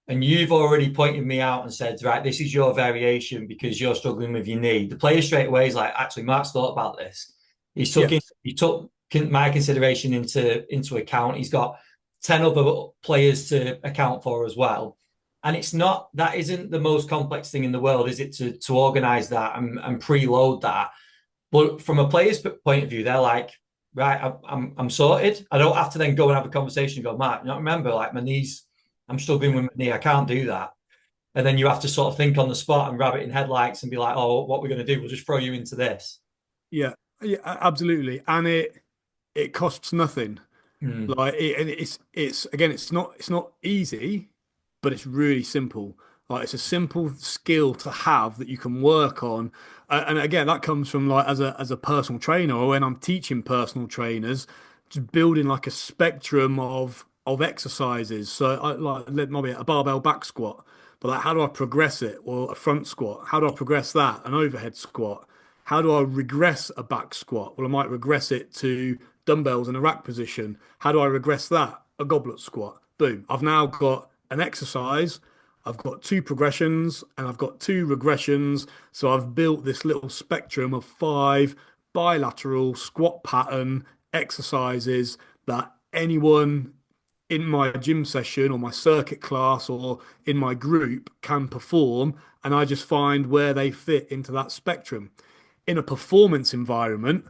and you've already pointed me out and said, right, this is your variation because you're struggling with your knee. The player straight away is like, actually, Mark's thought about this. Yes. He took my consideration into account. He's got 10 other players to account for as well. And it's not, that isn't the most complex thing in the world, is it, to organize that and preload that? But from a player's point of view, they're like, right, I'm sorted. I don't have to then go and have a conversation and go, Mark, you know, remember, like my knees, I'm struggling with my knee. I can't do that. And then you have to sort of think on the spot and rabbit in headlights and be like, oh, what we're going to do, we'll just throw you into this. Yeah, yeah, absolutely. And it costs nothing. Mm. Like and it's again, it's not easy, but it's really simple. Like it's a simple skill to have that you can work on. And again, that comes from like as a personal trainer or when I'm teaching personal trainers, just building like a spectrum of exercises. So I like maybe a barbell back squat, but like how do I progress it? Or a front squat? How do I progress that? An overhead squat? How do I regress a back squat? Well, I might regress it to dumbbells in a rack position. How do I regress that? A goblet squat. Boom. I've now got an exercise. I've got two progressions and I've got two regressions. So I've built this little spectrum of five bilateral squat pattern exercises that anyone in my gym session or my circuit class or in my group can perform. And I just find where they fit into that spectrum. In a performance environment,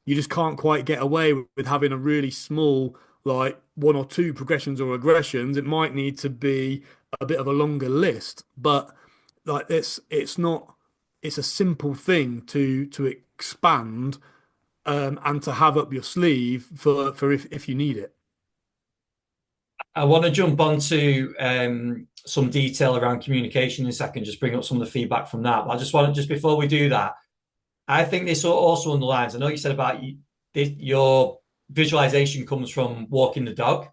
you just can't quite get away with having a really small, like one or two progressions or regressions. It might need to be a bit of a longer list, but like it's not, it's a simple thing to expand and to have up your sleeve for if you need it. I want to jump onto some detail around communication in a second, just bring up some of the feedback from that. But I just want to, just before we do that, I think this also underlines, I know you said about your visualization comes from walking the dog.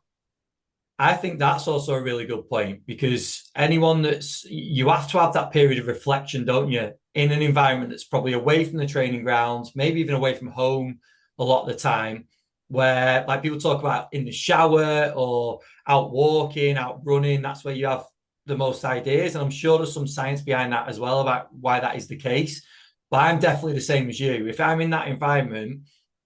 I think that's also a really good point because anyone you have to have that period of reflection, don't you, in an environment that's probably away from the training grounds, maybe even away from home a lot of the time, where like people talk about in the shower or out walking, out running, that's where you have the most ideas. And I'm sure there's some science behind that as well about why that is the case. But I'm definitely the same as you. If I'm in that environment,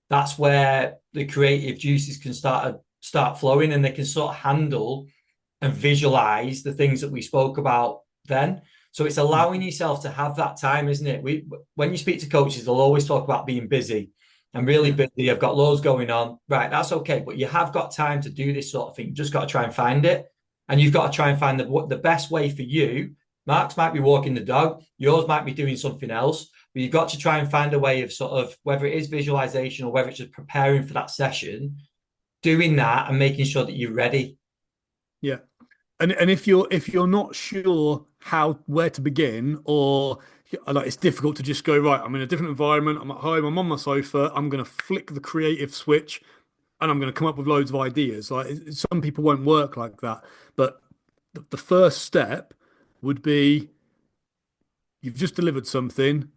that's where the creative juices can start flowing and they can sort of handle and visualize the things that we spoke about then. So it's allowing yourself to have that time, isn't it? When you speak to coaches, they'll always talk about being busy. I'm really Yeah, busy. I've got loads going on. Right, that's okay. But you have got time to do this sort of thing. You've just got to try and find it. And you've got to try and find the best way for you. Mark's might be walking the dog. Yours might be doing something else. But you've got to try and find a way of sort of whether it is visualization or whether it's just preparing for that session, doing that and making sure that you're ready. yeah. And if you're not sure how where to begin or like it's difficult to just go right, I'm in a different environment, I'm at home, I'm on my sofa, I'm gonna flick the creative switch and I'm gonna come up with loads of ideas. Like some people won't work like that, but the first step would be you've just delivered something.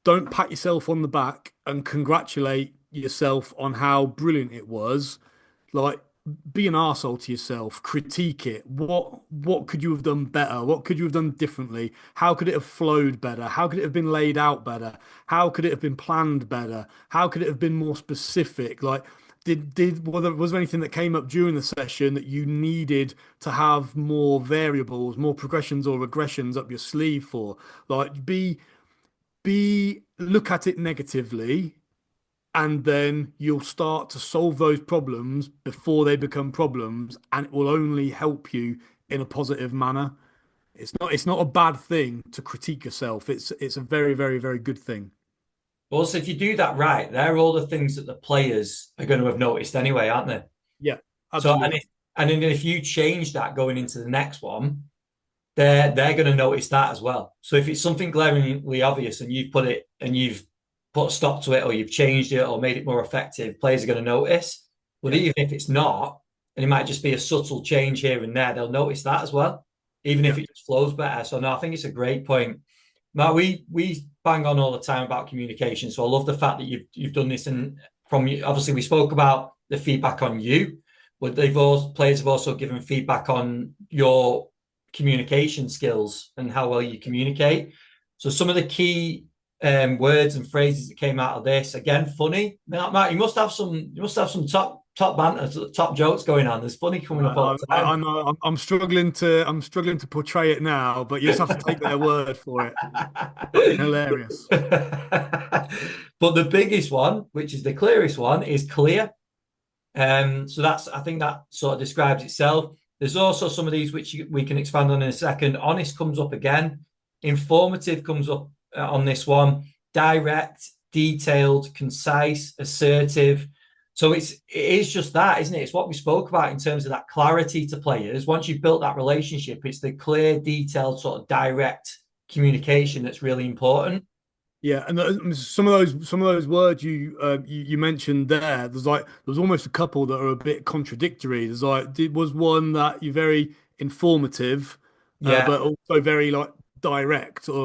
Don't pat yourself on the back and congratulate yourself on how brilliant it was. Like, be an arsehole to yourself, critique it. What could you have done better? What could you have done differently? How could it have flowed better? How could it have been laid out better? How could it have been planned better? How could it have been more specific? Like, was there anything that came up during the session that you needed to have more variables, more progressions or regressions up your sleeve for? Like, be look at it negatively and then you'll start to solve those problems before they become problems and it will only help you in a positive manner. It's not a bad thing to critique yourself. It's a very, very, very good thing. Also, if you do that right, they're all the things that the players are going to have noticed anyway, aren't they? Yeah, So, absolutely. and then if you change that going into the next one, they're going to notice that as well. So if it's something glaringly obvious and you've put a stop to it or you've changed it or made it more effective, players are going to notice. But Yeah, even if it's not, and it might just be a subtle change here and there, they'll notice that as well, even if yeah, it just flows better. So no, I think it's a great point. Matt, we bang on all the time about communication. So I love the fact that you've done this and from you. Obviously, we spoke about the feedback on you, but players have also given feedback on your communication skills and how well you communicate. So some of the key words and phrases that came out of this, again, funny. Now, Matt, you must have some top top banter, top jokes going on. There's funny coming up all the I time. know I'm struggling to portray it now, but you just have to take their word for it. Fucking hilarious. But the biggest one, which is the clearest one, is clear. So that's I think that sort of describes itself. There's also some of these which we can expand on in a second. Honest comes up again. Informative comes up on this one. Direct, detailed, concise, assertive. So it is just that, isn't it? It's what we spoke about in terms of that clarity to players. Once you've built that relationship, it's the clear, detailed, sort of direct communication that's really important. Yeah, and some of those words you mentioned there, there's almost a couple that are a bit contradictory. There's like there was one that you're very informative, Yeah, but also very like direct or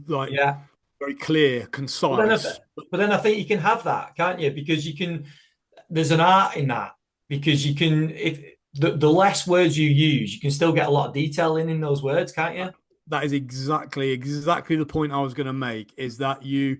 like yeah. very clear, But then, concise. but then I think you can have that, can't you? Because you can. There's an art in that because you can. If the less words you use, you can still get a lot of detail in those words, can't you? That is exactly the point I was going to make. Is that you?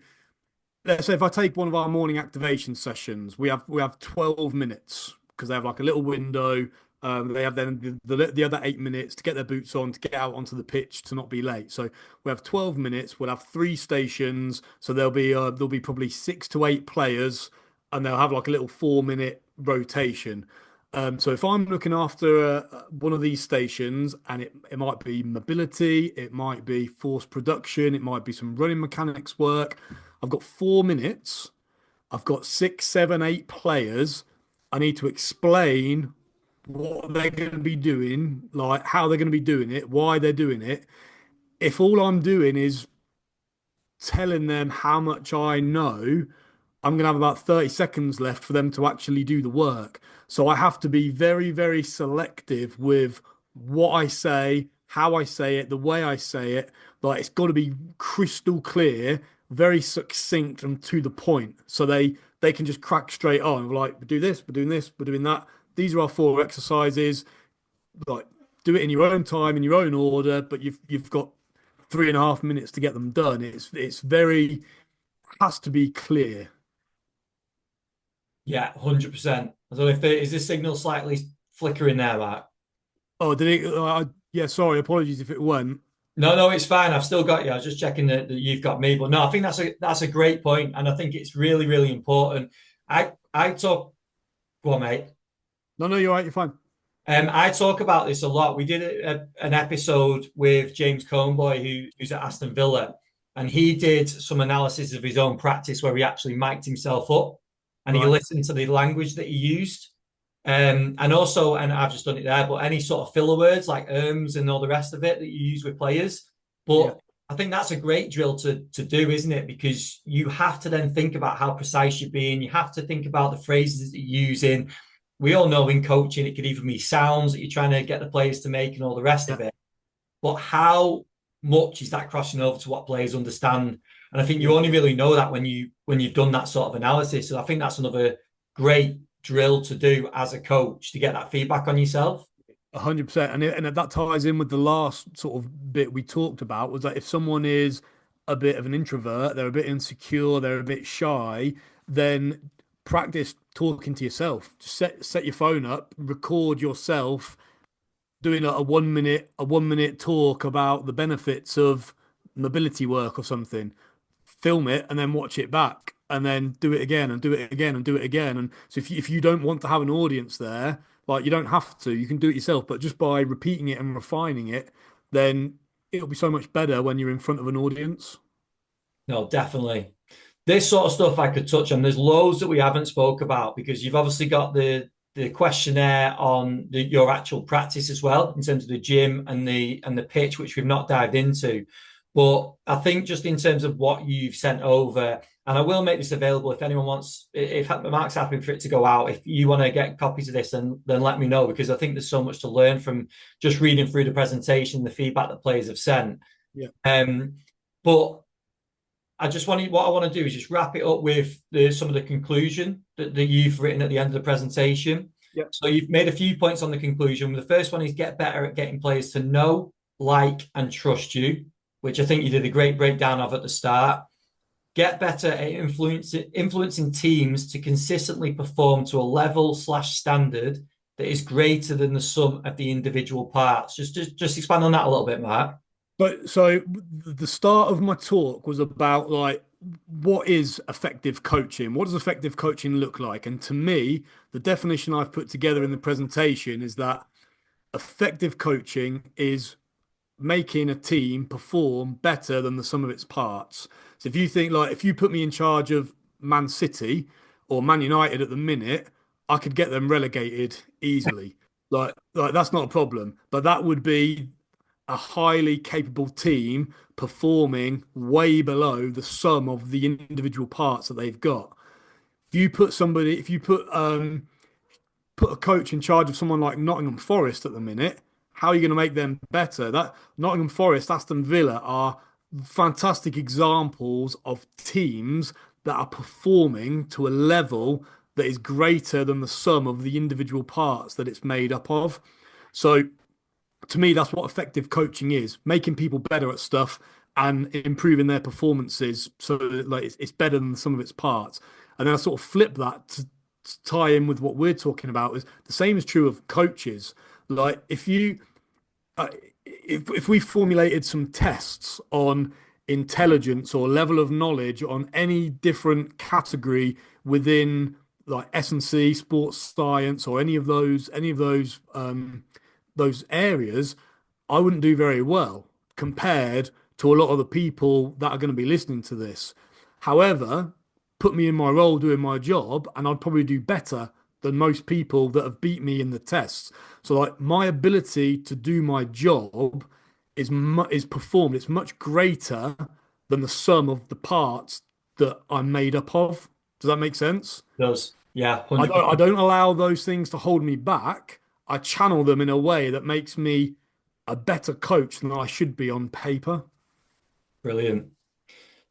Let's say if I take one of our morning activation sessions, we have 12 minutes because they have like a little window. They have then the other 8 minutes to get their boots on, to get out onto the pitch, to not be late. So we have 12 minutes. We'll have three stations. So there'll be probably 6 to 8 players, and they'll have like a little 4 minute rotation. So if I'm looking after one of these stations, and it might be mobility, it might be force production, it might be some running mechanics work. I've got 4 minutes. I've got 6, 7, 8 players. I need to explain what they're going to be doing, like how they're going to be doing it, why they're doing it. If all I'm doing is telling them how much I know, I'm going to have about 30 seconds left for them to actually do the work. So I have to be very, very selective with what I say, how I say it, the way I say it. Like it's got to be crystal clear, very succinct and to the point. So they can just crack straight on. Like, we do this, we're doing this, we're doing that. These are our 4 exercises. Like, do it in your own time, in your own order, but you've got 3.5 minutes to get them done. It's very has to be clear. Yeah, 100%. So if there is this signal slightly flickering there, Mark? Oh, did it? Yeah, sorry. Apologies if it went. No, no, it's fine. I've still got you. I was just checking that you've got me. But no, I think that's a great point, and I think it's really, really important. I talk. Go on, mate. No, no, you're right. You're fine. I talk about this a lot. We did an episode with James Coneboy, who's at Aston Villa, and he did some analysis of his own practice where he actually mic'd himself up and he Right. listened to the language that he used. And also, and I've just done it there, but any sort of filler words like and all the rest of it that you use with players. Yeah. But I think that's a great drill to do, isn't it? Because you have to then think about how precise you're being. You have to think about the phrases that you're using. We all know in coaching, it could even be sounds that you're trying to get the players to make and all the rest Yeah. of it. But how much is that crossing over to what players understand? And I think Yeah. you only really know that when you've done that sort of analysis. So I think that's another great drill to do as a coach to get that feedback on yourself. 100%. And that ties in with the last sort of bit we talked about, was that if someone is a bit of an introvert, they're a bit insecure, they're a bit shy, then practice talking to yourself. Just set your phone up, record yourself doing a 1 minute talk about the benefits of mobility work or something. Film it and then watch it back, and then do it again and do it again and do it again. And so if you don't want to have an audience there, like, you don't have to, you can do it yourself, but just by repeating it and refining it, then it'll be so much better when you're in front of an audience. No, definitely. This sort of stuff I could touch on. There's loads that we haven't spoke about because you've obviously got the questionnaire on your actual practice as well in terms of the gym and the pitch, which we've not dived into. But I think just in terms of what you've sent over, and I will make this available if anyone wants, if Mark's happy for it to go out, if you want to get copies of this, then let me know because I think there's so much to learn from just reading through the presentation, the feedback that players have sent. Yeah. But what I want to do is just wrap it up with some of the conclusion that you've written at the end of the presentation. Yeah. So you've made a few points on the conclusion. The first one is get better at getting players to know, like, and trust you, which I think you did a great breakdown of at the start. get better at influencing teams to consistently perform to a level slash standard that is greater than the sum of the individual parts. Just expand on that a little bit, Mark. So the start of my talk was about like what is effective coaching? What does effective coaching look like? And to me, the definition I've put together in the presentation is that effective coaching is making a team perform better than the sum of its parts. So if you think like if you put me in charge of Man City or Man United at the minute, I could get them relegated easily. Like that's not a problem. But that would be a highly capable team performing way below the sum of the individual parts that they've got. If you put a coach in charge of someone like Nottingham Forest at the minute, how are you going to make them better? That Nottingham Forest, Aston Villa are fantastic examples of teams that are performing to a level that is greater than the sum of the individual parts that it's made up of. So to me, that's what effective coaching is, making people better at stuff and improving their performances so that like it's better than the sum of its parts. And then I sort of flip that to tie in with what we're talking about is the same is true of coaches. Like uh, if we formulated some tests on intelligence or level of knowledge on any different category within like S&C, sports science, or those areas, I wouldn't do very well compared to a lot of the people that are going to be listening to this. However, put me in my role doing my job, and I'd probably do better than most people that have beat me in the tests. So, like, my ability to do my job is performed. It's much greater than the sum of the parts that I'm made up of. Does that make sense? Does. Yeah, I 100%. don't allow those things to hold me back. I channel them in a way that makes me a better coach than I should be on paper. Brilliant.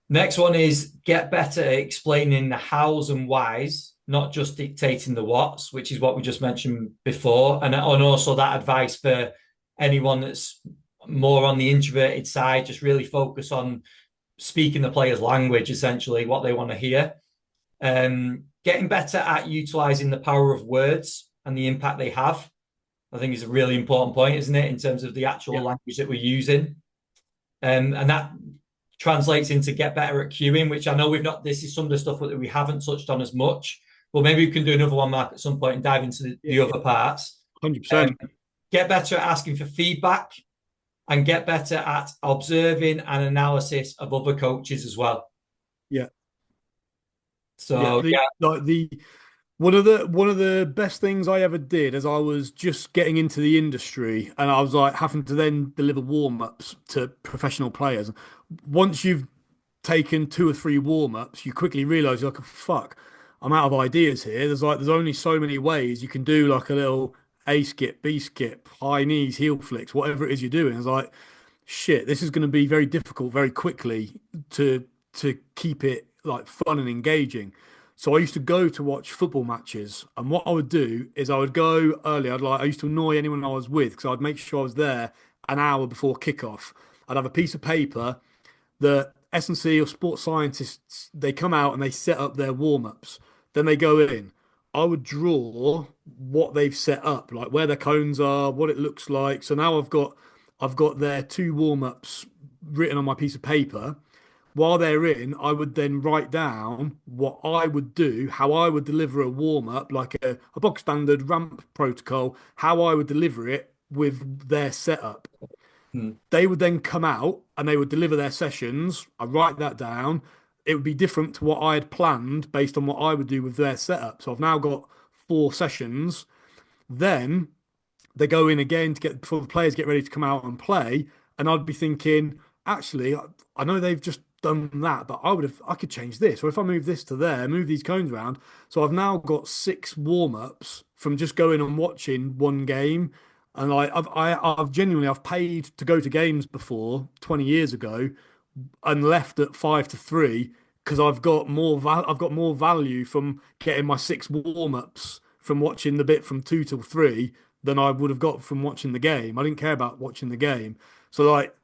Next one is get better at explaining the hows and whys, not just dictating the whats, which is what we just mentioned before. And also that advice for anyone that's more on the introverted side, just really focus on speaking the player's language, essentially, what they want to hear. Getting better at utilizing the power of words and the impact they have, I think is a really important point, isn't it, in terms of the actual Yeah. language that we're using. And that translates into get better at queuing, which I know we've not, this is some of the stuff that we haven't touched on as much. But maybe we can do another one, Mark, at some point and dive into the Yeah, other parts. 100%. Get better at asking for feedback and get better at observing and analysis of other coaches as well. Yeah. Yeah. So, yeah, The one of the best things I ever did as I was just getting into the industry and I was like having to then deliver warm-ups to professional players. Once you've taken two or three warm-ups, you quickly realize you're like, fuck, I'm out of ideas here. There's only so many ways you can do like a little A skip, B skip, high knees, heel flicks, whatever it is you're doing. It's like, shit, this is going to be very difficult very quickly to keep it like fun and engaging. So I used to go to watch football matches, and what I would do is I would go early. I used to annoy anyone I was with because I'd make sure I was there an hour before kickoff. I'd have a piece of paper. The S&C or sports scientists they come out and they set up their warm-ups. Then they go in. I would draw what they've set up, like where their cones are, what it looks like. So now I've got their two warm-ups written on my piece of paper. While they're in, I would then write down what I would do, how I would deliver a warm up, like a box standard ramp protocol, how I would deliver it with their setup. hmm, They would then come out and they would deliver their sessions. I write that down. It would be different to what I had planned based on what I would do with their setup. So I've now got four sessions. Then they go in again to get before the players get ready to come out and play. And I'd be thinking, actually, I know they've just done that, but I could change this. Or if I move this to there, move these cones around. So I've now got six warm-ups from just going and watching one game. And I've genuinely I've paid to go to games before 20 years ago and left at 5-3 because I've got more value from getting my six warm-ups from watching the bit from 2 till 3 than I would have got from watching the game. I didn't care about watching the game. So like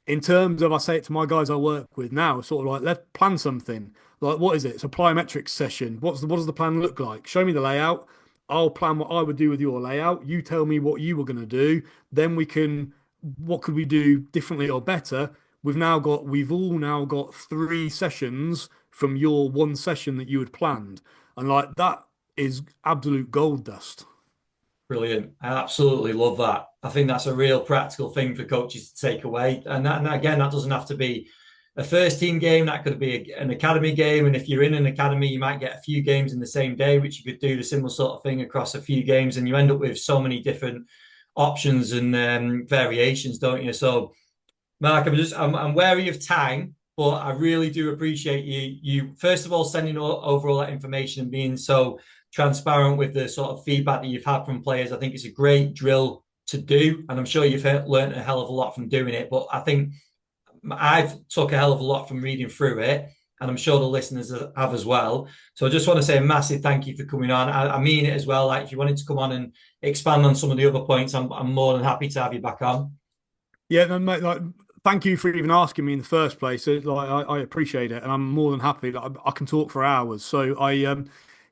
in terms of, I say it to my guys I work with now, sort of like, let's plan something. Like, what is it? It's a plyometrics session. What does the plan look like? Show me the layout. I'll plan what I would do with your layout. You tell me what you were going to do. Then we can, what could we do differently or better? We've all now got 3 sessions from your one session that you had planned. And like that is absolute gold dust. Brilliant. I absolutely love that. I think that's a real practical thing for coaches to take away. And again, that doesn't have to be a first team game. That could be an academy game. And if you're in an academy, you might get a few games in the same day, which you could do the similar sort of thing across a few games. And you end up with so many different options and variations, don't you? So, Mark, I'm wary of time, but I really do appreciate you first of all sending over all that information and being so transparent with the sort of feedback that you've had from players. I think it's a great drill to do, and I'm sure you've learned a hell of a lot from doing it. But I think I've took a hell of a lot from reading through it, and I'm sure the listeners have as well. So I just want to say a massive thank you for coming on. I mean it as well. Like if you wanted to come on and expand on some of the other points, I'm more than happy to have you back on. Yeah, no, mate, like, thank you for even asking me in the first place. Like, I appreciate it, and I'm more than happy. Like, I can talk for hours. So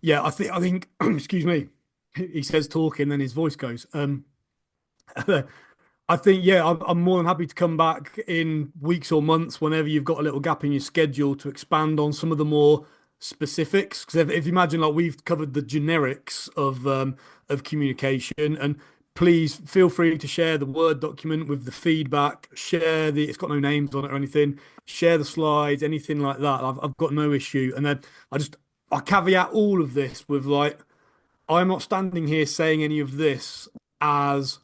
yeah, I think, excuse me. He says talking, then his voice goes. I think, yeah, I'm more than happy to come back in weeks or months whenever you've got a little gap in your schedule to expand on some of the more specifics. Because if you imagine, like, we've covered the generics of communication, and please feel free to share the Word document with the feedback. Share it's got no names on it or anything. Share the slides, anything like that. I've got no issue. And then I caveat all of this with like, I'm not standing here saying any of this as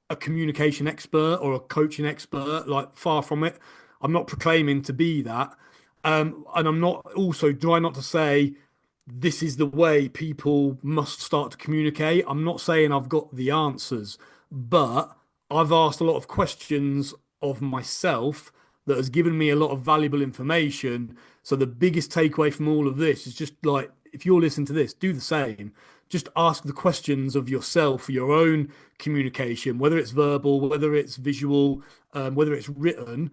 a communication expert or a coaching expert, like far from it. I'm not proclaiming to be that. And I'm not also try not to say this is the way people must start to communicate. I'm not saying I've got the answers, but I've asked a lot of questions of myself that has given me a lot of valuable information. So the biggest takeaway from all of this is just like, if you're listening to this, do the same. Just ask the questions of yourself, your own communication, whether it's verbal, whether it's visual, whether it's written.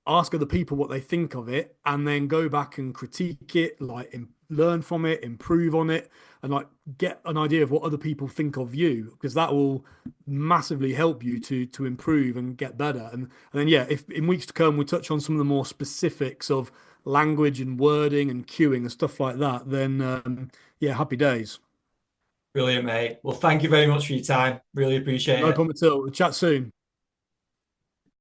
Ask other people what they think of it, and then go back and critique it, like learn from it, improve on it, and like get an idea of what other people think of you, because that will massively help you to improve and get better. And then yeah, if in weeks to come we touch on some of the more specifics of language and wording and cueing and stuff like that, then yeah, happy days. Brilliant, mate. Well, thank you very much for your time. Really appreciate No it. problem at all. Chat soon.